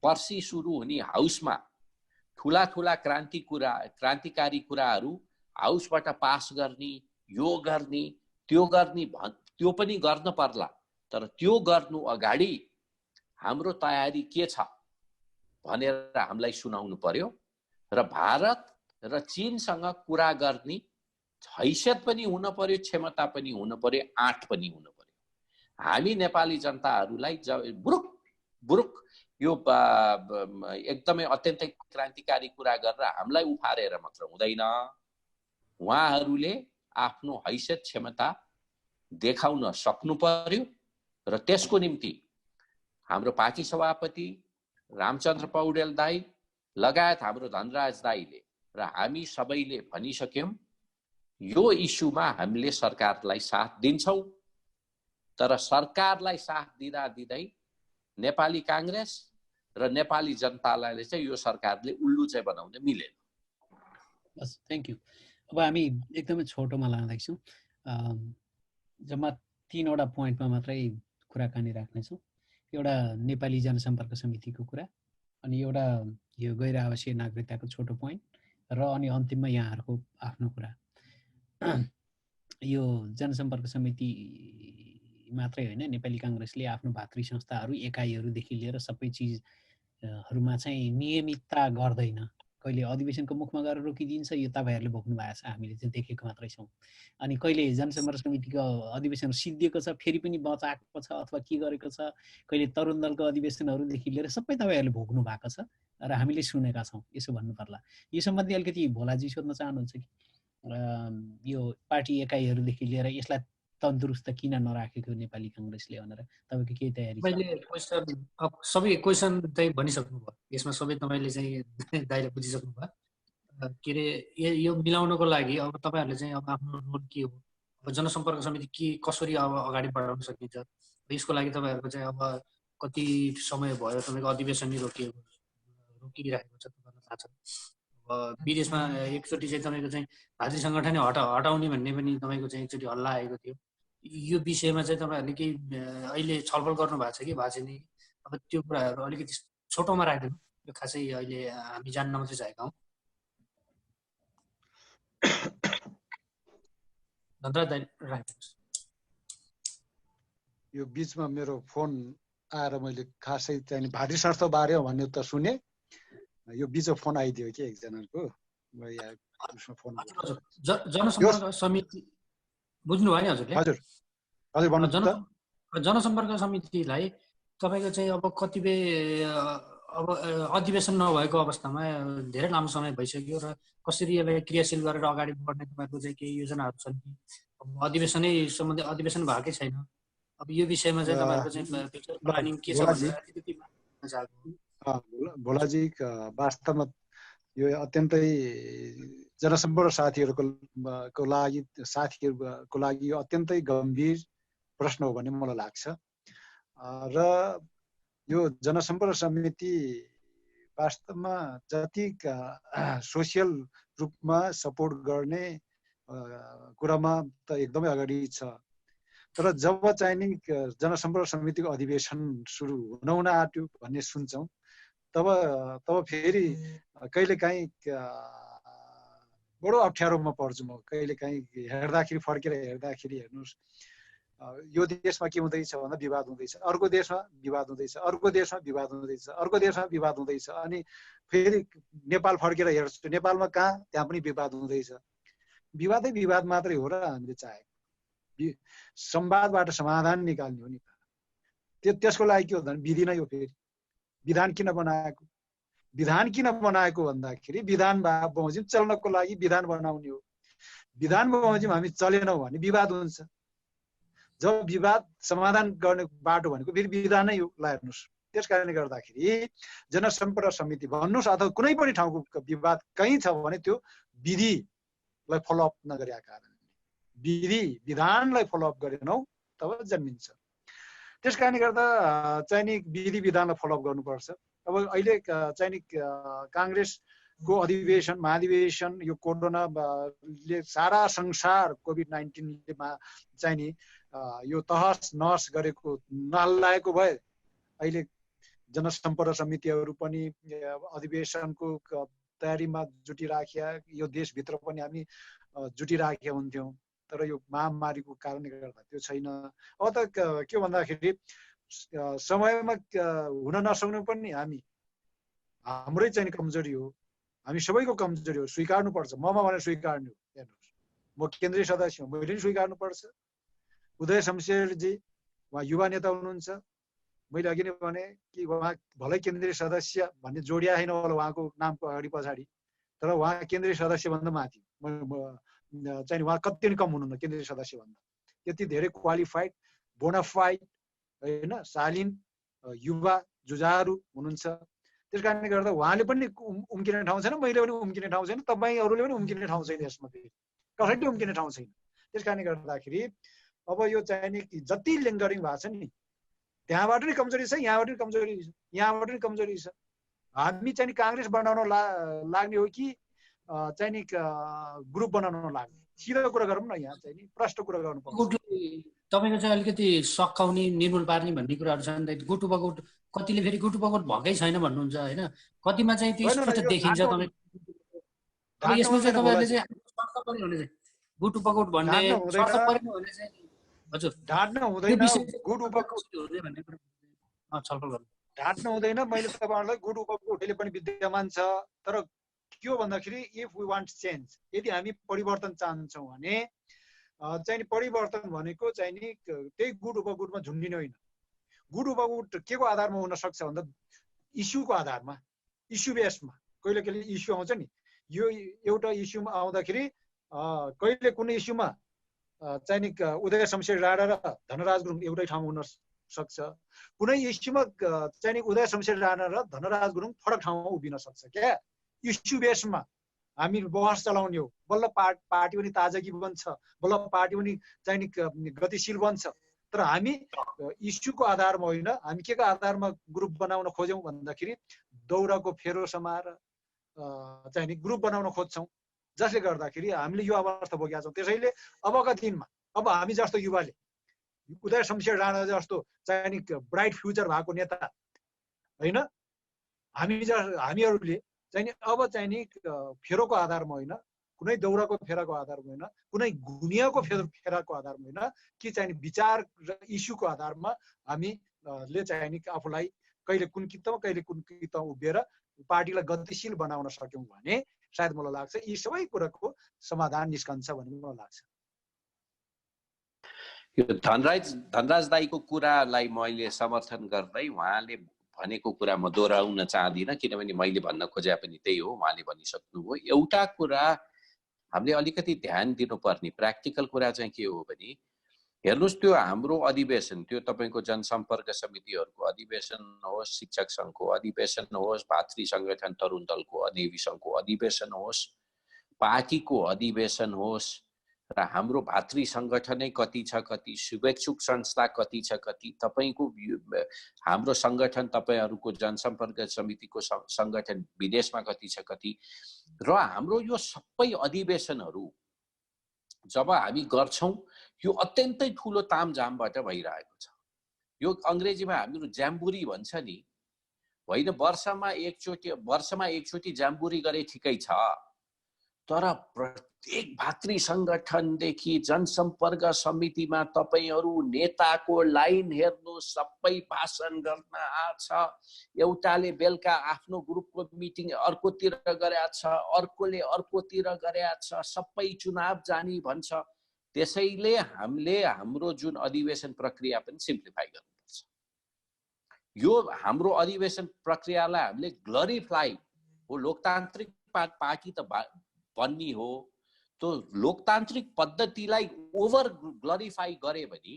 पर्सि सुरु हुने हाउसमा ठुला क्रान्तिकारी कुराहरू हाउसबाट पास गर्ने, यो गर्ने, त्यो पनि गर्न पर्ला। तर त्यो गर्नु अगाडि हाम्रो तयारी के छ भनेर हामीलाई सुनाउनु पर्यो र भारत र चीनसँग कुरा गर्ने हैसियत पनि हुन पर्यो, क्षमता पनि हुन पर्यो, आँट पनि हुन पर्यो। हामी नेपाली जनताहरूलाई बुरुक यो एकदमै अत्यन्तै क्रान्तिकारी कुरा गरेर हामीलाई उफारेर मात्र हुँदैन। उहाँहरूले आफ्नो हैसियत क्षमता देखाउन सक्नु पर्यो र त्यसको निम्ति हाम्रो पार्टी सभापति रामचन्द्र पौडेल दाई लगायत हाम्रो धनराज दाईले र हामी सबैले भनिसक्यौं यो इस्युमा हामीले सरकारलाई साथ दिन्छौं। तर सरकारलाई साथ दिँदै नेपाली कांग्रेस र नेपाली जनतालाई चाहिँ यो सरकारले उल्लु चाहिँ बनाउन मिलेन। बस थ्यांक यू। अब हामी एकदमै छोटोमा लाँदैछौँ। जम्मा 3 वटा पोइन्टमा मात्रै कुराकानी राख्नेछौँ। एउटा नेपाली जनसम्पर्क समितिको कुरा, अनि एउटा यो गैर आवासीय नागरिकताको छोटो पोइन्ट, र अनि अन्तिममा यहाँहरूको आफ्नो कुरा। यो जनसम्पर्क समिति मात्रै होइन, नेपाली कांग्रेसले आफ्नो भातृ संस्थाहरू एकाइहरूदेखि लिएर सबै चिजहरूमा चाहिँ नियमितता गर्दैन। कहिले अधिवेशनको मुखमा गएर रोकिदिन्छ, यो तपाईहरुले भोग्नु भएको छ, हामीले चाहिँ देखेको मात्रै छौँ। अनि कहिले जनसम्पर्क समितिको अधिवेशन सिद्धिएको छ फेरि पनि बचाएको छ अथवा के गरेको छ, कहिले तरुण दलको अधिवेशनहरूदेखि लिएर सबै तपाईहरुले भोग्नु भएको छ र हामीले सुनेका छौँ। यसो भन्नु पर्ला। यो सम्बन्धी अलिकति भोलाजी सोध्न चाहनुहुन्छ कि यो पार्टी एकाइहरूदेखि लिएर यसलाई तन्दुरुस्त किन नराखेको नेपाली कांग्रेसले भनेर तपाईँको के तयारी छ? मैले क्वेसन सबै क्वेसन चाहिँ भनिसक्नु भयो। यसमा सबै तपाईले चाहिँ दाइले बुझिसक्नु भयो। के रे यो मिलाउनको लागि अब तपाईहरुले चाहिँ अब आफ्नो रोल के हो, अब जनसम्पर्क समिति के कसरी अब अगाडि बढाउन सकिन्छ, यसको लागि तपाईहरुको चाहिँ अब कति समय भयो तपाईको अधिवेशन नै रोकिरहेको छ तपाईँलाई थाहा छ। अब विदेशमा एकचोटि चाहिँ तपाईको चाहिँ भातृ संगठन हटाउने भन्ने पनि तपाईको चाहिँ एकचोटि हल्ला आएको थियो। यो विषयमा चाहिँ तपाईहरुले के अहिले छलफल गर्नु भएको छ कि भएको छैन? अब त्यो कुराहरु अलिकति छोटोमा राख्दिनु, यो खासै अहिले हामी जान्न मात्रै चाहेका हौं। यो बीचमा मेरो फोन आएर मैले खासै चाहिँ भातृ संस्था बारे भन्ने त सुने, यो बीचमा फोन आइदियो कि एकजनाको, म यहाँ उसमा फोन जनसम्पर्क समिति बुझ्नु भयो नि हजुरले? हजुर हजुर भन्नु त। जनसम्पर्क समितिलाई तपाईको चाहिँ अब कतिबे अब अधिवेशन नभएको अवस्थामा धेरै लामो समय भइसक्यो र कसरी यसलाई क्रियाशील गरेर अगाडि बढ्ने तपाईको चाहिँ केही योजनाहरू छन् कि? अधिवेशनै सम्बन्धी अधिवेशन भएकै छैन। अब यो विषयमा चाहिँ तपाईहरुको चाहिँ फ्युचर प्लानिङ के छ भनेर भोलाजी वास्तवमा यो अत्यन्तै जनसम्पर्क साथीहरूको लागि यो अत्यन्तै गम्भीर प्रश्न हो भन्ने मलाई लाग्छ। र यो जनसम्पर्क समिति वास्तवमा जति सोसियल रूपमा सपोर्ट गर्ने कुरामा त एकदमै अगाडि छ, तर जब चाहिँ नि जनसम्पर्क समितिको अधिवेशन सुरु हुन आँट्यो भन्ने सुन्छौँ, तब फेरि कहिलेकाहीँ बडो अप्ठ्यारोमा पर्छु म। कहिलेकाहीँ फर्केर हेर्दाखेरि हेर्नुहोस्, यो देशमा के हुँदैछ भन्दा विवाद हुँदैछ, अर्को देशमा विवाद हुँदैछ, अर्को देशमा विवाद हुँदैछ, अर्को देशमा विवाद हुँदैछ, अनि फेरि नेपाल फर्केर हेर्छु, नेपालमा कहाँ त्यहाँ पनि विवाद हुँदैछ। विवादै विवाद मात्रै हो र हामीले चाहेको संवादबाट समाधान निकाल्ने हो नि। त्यसको लागि के हो भने विधि नै हो। फेरि विधान किन बनाएको? विधान किन बनाएको भन्दाखेरि विधान बमोजिम चल्नको लागि विधान बनाउने हो। विधान बमोजिम हामी चलेनौँ भने विवाद हुन्छ। जब विवाद समाधान गर्ने बाटो भनेको फेरि विधान नै हो। ल हेर्नुहोस्, त्यस कारणले गर्दाखेरि जनसम्पर्क समिति भन्नुहोस् अथवा कुनै पनि ठाउँको विवाद कहीँ छ भने त्यो विधिलाई फलोअप नगरेका कारण, विधानलाई फलोअप गरेनौँ तब जन्मिन्छ। त्यस कारणले गर्दा चाहिँ नि विधि विधानलाई फलोअप गर्नुपर्छ। अब अहिले चाहिँ नि काङ्ग्रेसको अधिवेशन महाधिवेशन यो कोरोनाले सारा संसार कोभिड-19ले चाहिँ नि यो तहस नहस गरेको नहल्लाएको भए अहिले जनसम्पर्क समितिहरू पनि अधिवेशनको तयारीमा जुटिराखेका, यो देशभित्र पनि हामी जुटिराखेका हुन्थ्यौँ। तर यो महामारीको कारणले गर्दा त्यो छैन। अब त के भन्दाखेरि समयमा हुन नसक्नु पनि हाम्रै चाहिँ कमजोरी हो, हामी सबैको कमजोरी हो, स्वीकार्नुपर्छ। ममा भनेर स्वीकार्नु। हेर्नुहोस्, म केन्द्रीय सदस्य हो, मैले पनि स्वीकार्नुपर्छ। उदय शमशेरजी उहाँ युवा नेता हुनुहुन्छ। मैले अघि नै भने कि उहाँ भलै केन्द्रीय सदस्य भन्ने जोडिया छैन होला उहाँको नामको अगाडि पछाडि, तर उहाँ केन्द्रीय सदस्य भन्दा माथि चाहिँ उहाँ कति पनि कम हुनुहुन्न केन्द्रीय सदस्य भन्दा। यति धेरै क्वालिफाइड, बोनाफाइड होइन, शालीन, युवा, जुझारु हुनुहुन्छ। त्यस कारणले गर्दा उहाँले पनि उम्किने ठाउँ छैन, मैले पनि उम्किने ठाउँ छैन, तपाईँहरूले पनि उम्किने ठाउँ छैन, यसमा कसैले उम्किने ठाउँ छैन। त्यस कारणले गर्दाखेरि अब यो चाहिँ नि जति लिङ्गरिङ भएको छ नि, त्यहाँबाट नि कमजोरी छ, यहाँबाट नि कमजोरी छ, यहाँबाट नि कमजोरी छ। हामी चाहिँ नि काङ्ग्रेस बनाउन लाग्ने हो कि चाहिँ नि ग्रुप बनाउन लाग्ने? सिधा कुरा गरौँ न, यहाँ चाहिँ नि प्रष्ट कुरा गर्नुपर्छ। तपाईँको चाहिँ अलिकति सकाउने निर्मूल पार्ने भन्ने कुराहरू छ नि त। गुट उपगुट कतिले फेरि गुट उपगुट भएकै छैन भन्नुहुन्छ होइन, कतिमा चाहिँ त्यो स्पष्ट देखिन्छ। तपाईँ यसमा चाहिँ तपाईँहरूले चाहिँ सर्त पनि हुने चाहिँ गुट उपगुट भन्ने सर्त परेन भने चाहिँ हजुर ढाड्न हुँदैन। गुट उपगुट भन्ने कुरा छलफल गर्नु ढाड्न हुँदैन। मैले तपाईँहरूलाई गुट उपगुट अहिले पनि विद्यमान छ, तर के हो भन्दाखेरि इफ वी वान्ट चेन्ज, यदि हामी परिवर्तन चाहन्छौँ भने चाहिँ नि परिवर्तन भनेको चाहिँ नि त्यही गुट उपगुटमा झुन्डिने होइन। गुट उपगुट के को आधारमा हुन सक्छ भन्दा इस्युको आधारमा, इस्यु बेसमा। कहिले कहिले इस्यु आउँछ नि, यो एउटा इस्युमा आउँदाखेरि कहिले कुनै इस्युमा चाहिँ नि उदय शमशेर राणा र धनराज गुरुङ एउटै ठाउँमा हुन सक्छ, कुनै इस्युमा चाहिँ नि उदय शमशेर राणा र धनराज गुरुङ फरक ठाउँमा उभिन सक्छ। क्या इस्यु बेसमा हामी बहस चलाउने हो, बल्ल पार्टी पनि ताजगी बन्छ, बल्ल पार्टी पनि चाहिँ नि गतिशील बन्छ। तर हामी इस्युको आधारमा होइन, हामी के को आधारमा ग्रुप बनाउन खोज्यौँ भन्दाखेरि दौराको फेरो समाएर चाहिँ नि ग्रुप बनाउन खोज्छौँ, जसले गर्दाखेरि हामीले यो अवस्था भोगेका छौँ। त्यसैले अबका दिनमा अब हामी जस्तो युवाले, उदय शमशेर राणा जस्तो चाहिँ नि ब्राइट फ्युचर भएको नेता होइन, हामीहरूले चाहिँ नि अब चाहिँ नि फेरोको आधारमा होइन, कुनै दौराको फेराको आधारमा होइन, कुनै गुनियाको फेराको आधारमा होइन, कि चाहिँ नि विचार र इस्युको आधारमा हामीले चाहिँ नि आफूलाई कहिले कुन कित्तामा कहिले कुन कित्तामा उभिएर पार्टीलाई गतिशील बनाउन सक्यौँ भने सायद मलाई लाग्छ यी सबै कुराको समाधान निस्कन्छ भन्ने मलाई लाग्छ। यो धनराज दाईको कुरालाई मैले समर्थन गर्दै उहाँले भनेको कुरा म दोहोऱ्याउन चाहदिनँ, किनभने मैले भन्न खोजे पनि त्यही हो, उहाँले भनिसक्नुभयो। एउटा कुरा हामीले अलिकति ध्यान दिनुपर्ने प्र्याक्टिकल कुरा चाहिँ के हो भने, हेर्नुहोस् त्यो हाम्रो अधिवेशन, त्यो तपाईँको जनसम्पर्क समितिहरूको अधिवेशन होस्, शिक्षक सङ्घको अधिवेशन होस्, भातृ सङ्गठन तरुण दलको अधिवेशनको अधिवेशन होस्, पार्टीको अधिवेशन होस्, र हाम्रो भातृ सङ्गठनै कति छ, कति शुभेच्छुक संस्था कति छ, कति तपाईँको हाम्रो सङ्गठन, तपाईँहरूको जनसम्पर्क समितिको सङ्गठन विदेशमा कति छ, कति, र हाम्रो यो सबै अधिवेशनहरू जब हामी गर्छौँ यो अत्यन्तै ठुलो तामझामबाट भइरहेको छ। यो अङ्ग्रेजीमा हाम्रो ज्याम्बुरी भन्छ नि, होइन, वर्षमा एकचोटि ज्याम्बुरी गरे ठिकै छ, तर प्रत्येक भातृ सङ्गठनदेखि जनसम्पर्क समितिमा तपाईँहरू नेताको लाइन हेर्नु, सबै भाषण गर्न आछ, एउटाले बेलुका आफ्नो ग्रुपको मिटिङ अर्कोतिर गरेका छ, अर्कोले अर्कोतिर गरेका छ, सबै चुनाव जाने भन्छ। त्यसैले हामीले हाम्रो जुन अधिवेशन प्रक्रिया पनि सिम्प्लिफाई गर्नुपर्छ। यो हाम्रो अधिवेशन प्रक्रियालाई हामीले ग्लोरिफाई हो, लोकतान्त्रिक पार्टी त बन्नी हो, तो लोकतान्त्रिक पद्धतिलाई ओभर ग्लोरिफाई गरे भने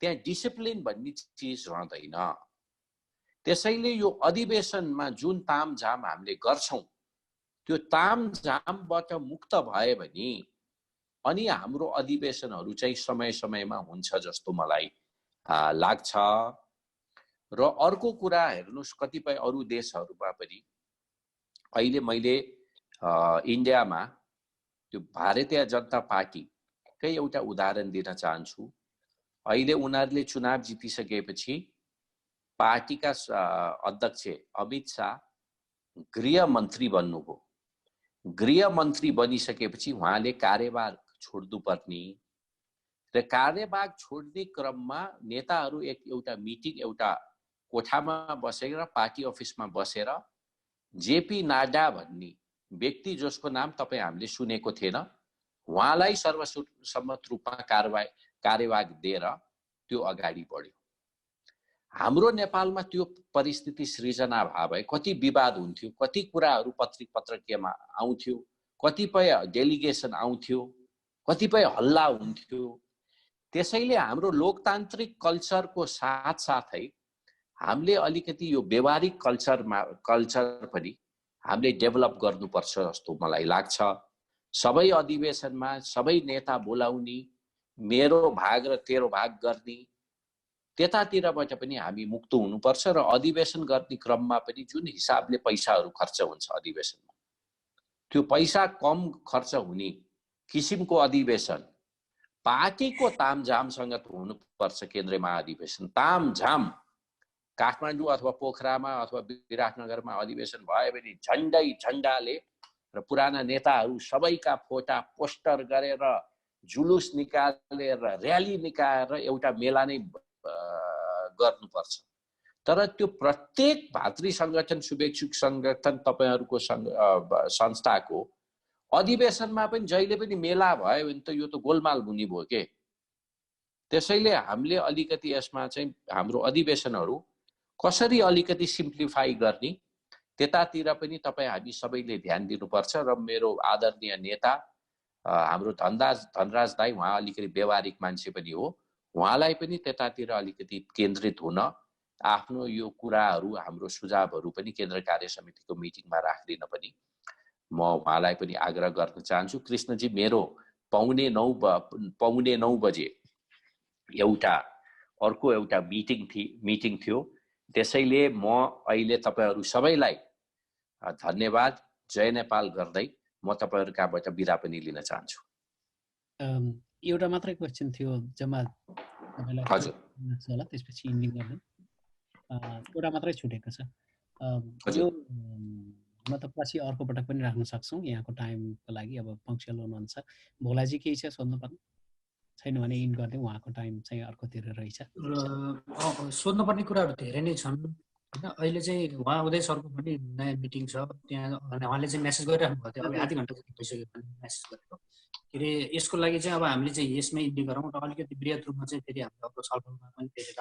त्यहाँ डिसिप्लिन भन्ने चिज रहँदैन। त्यसैले यो अधिवेशनमा जुन तामझाम हामीले गर्छौँ त्यो तामझामबाट मुक्त भए भने अनि हाम्रो अधिवेशनहरू चाहिँ समय समयमा हुन्छ जस्तो मलाई लाग्छ। र अर्को कुरा हेर्नुस्, कतिपय अरू देशहरूमा पनि अहिले मैले इन्डियामा त्यो भारतीय जनता पार्टीकै एउटा उदाहरण दिन चाहन्छु। अहिले उनीहरूले चुनाव जितिसकेपछि पार्टीका अध्यक्ष अमित शाह गृहमन्त्री बन्नुभयो। गृहमन्त्री बनिसकेपछि उहाँले कार्यभार छोड्नुपर्ने र कार्यभार छोड्ने क्रममा नेताहरू एउटा मिटिङ, एउटा कोठामा बसेर, पार्टी अफिसमा बसेर जेपी नड्डा भन्ने व्यक्ति, जसको नाम तपाईँ हामीले सुनेको थिएन, उहाँलाई सर्वसम्मत रूपमा कार्यभार दिएर त्यो अगाडि बढ्यो। हाम्रो नेपालमा त्यो परिस्थिति सृजना भए भए कति विवाद हुन्थ्यो, कति कुराहरू पत्रिकामा आउँथ्यो, कतिपय डेलिगेसन आउँथ्यो, कतिपय हल्ला हुन्थ्यो। त्यसैले हाम्रो लोकतान्त्रिक कल्चरको साथसाथै हामीले अलिकति यो व्यवहारिक कल्चर पनि हामीले डेभलप गर्नुपर्छ जस्तो मलाई लाग्छ। सबै अधिवेशनमा सबै नेता बोलाउने, मेरो भाग र तेरो भाग गर्ने, त्यतातिरबाट पनि हामी मुक्त हुनुपर्छ। र अधिवेशन गर्ने क्रममा पनि जुन हिसाबले पैसाहरू खर्च हुन्छ अधिवेशनमा, त्यो पैसा कम खर्च हुने किसिमको अधिवेशन, पार्टीको तामझामसँग हुनुपर्छ। केन्द्रीय महाधिवेशन तामझाम काठमाडौँ अथवा पोखरामा अथवा विराटनगरमा अधिवेशन भयो भने झन्डाले र पुराना नेताहरू सबैका फोटा पोस्टर गरेर, जुलुस निकालेर, र्याली निकालेर एउटा मेला नै गर्नुपर्छ। तर त्यो प्रत्येक भातृ सङ्गठन, शुभेच्छुक सङ्गठन, तपाईहरूको संस्थाको अधिवेशनमा पनि जहिले पनि मेला भयो भने त यो त गोलमाल हुने भयो के। त्यसैले हामीले अलिकति यसमा चाहिँ हाम्रो अधिवेशनहरू कसरी अलिकति सिम्प्लिफाई गर्ने, त्यतातिर पनि तपाईँ हामी सबैले ध्यान दिनुपर्छ। र मेरो आदरणीय नेता हाम्रो धनराज दाई, उहाँ अलिकति व्यवहारिक मान्छे पनि हो, उहाँलाई पनि त्यतातिर अलिकति केन्द्रित हुन, आफ्नो यो कुराहरू, हाम्रो सुझावहरू पनि केन्द्र कार्य समितिको मिटिङमा राख्दिन पनि म उहाँलाई पनि आग्रह गर्न चाहन्छु। कृष्णजी, मेरो पौने 9 बजे अर्को एउटा मिटिङ थियो। त्यसैले म अहिले तपाईहरू सबैलाई धन्यवाद, जय नेपाल गर्दै म तपाईहरूकाबाट बिदा पनि लिन चाहन्छु। एउटा मात्रै क्वेसन थियो जम्मा तपाईलाई। हजुर होला, त्यसपछि इन्डिङ गर्दै एउटा मात्रै छुटेको छ। यो मतलब पछि अर्को पटक पनि राख्न सक्छौँ यहाँको टाइमको लागि। अब पङ्क्चुअल हुनुहुन्छ। भोलाजी केही छ सोध्नुपर्ने? छैन भने इन गर्दै, उहाँको टाइम चाहिँ अर्कोतिर रहेछ। सोध्नुपर्ने कुराहरू धेरै नै छन् होइन। अहिले चाहिँ उहाँ उदय सरको पनि नयाँ मिटिङ छ त्यहाँ, उहाँले चाहिँ मेसेज गरिराख्नु भएको थियो। अब आधी घन्टा जति भइसक्यो भने मेसेज गरेको के अरे, यसको लागि चाहिँ अब हामीले चाहिँ यसमै इन्डिङ गरौँ र अलिकति बृहत रूपमा चाहिँ फेरि हाम्रो अब छलफलमा पनि फेरि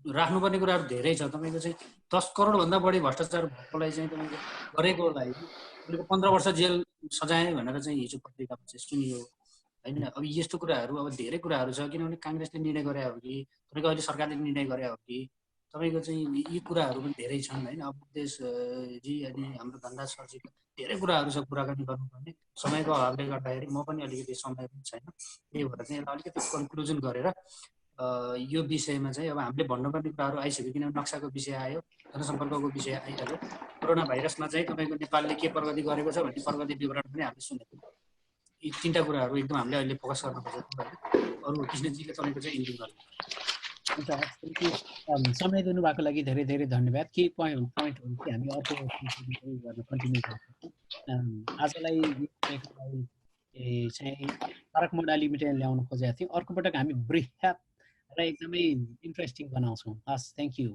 राख्नुपर्ने कुराहरू धेरै छ। तपाईँको चाहिँ 10 करोडभन्दा बढी भ्रष्टाचार भएकोलाई चाहिँ तपाईँको गरेकोलाई तपाईँको 15 वर्ष जेल सजाय भनेर चाहिँ हिजो पत्रिकामा चाहिँ सुनियो होइन। अब यस्तो कुराहरू, अब धेरै कुराहरू छ। किनभने काङ्ग्रेसले निर्णय गरे हो कि तपाईँको अहिले सरकारले निर्णय गरे हो कि, तपाईँको चाहिँ यी कुराहरू पनि धेरै छन् होइन। अब देशजी अनि हाम्रो धनराज सरजी धेरै कुराहरू छ कुराकानी गर्नुपर्ने। समयको अभावले गर्दाखेरि म पनि अलिकति समय पनि छैन, त्यही भएर चाहिँ यसलाई अलिकति कन्क्लुजन गरेर यो विषयमा चाहिँ अब हामीले भन्नुपर्ने कुराहरू आइसक्यो। किनभने नक्साको विषय आयो, जनसम्पर्कको विषय आइहाल्यो, कोरोना भाइरसमा चाहिँ तपाईँको नेपालले के प्रगति गरेको छ भन्ने प्रगति विवरण पनि हामीले सुनेको। यी 3टा कुराहरू एकदम हामीले अहिले फोकस गर्नुपर्छ। अरू कृष्णजीले तपाईँको चाहिँ इन्डिङ गर्नु। समय दिनुभएको लागि धेरै धेरै धन्यवाद। के पोइन्टहरू चाहिँ हामी अर्को गर्न कन्टिन्यू गर्छौँ। आजलाई चाहिँ तारक मोडा लिमिटेड ल्याउन खोजेका थियौँ। अर्को पटक हामी बृहत र एकदमै इन्ट्रेस्टिङ बनाउँछौँ। हस्, थ्याङ्क यू।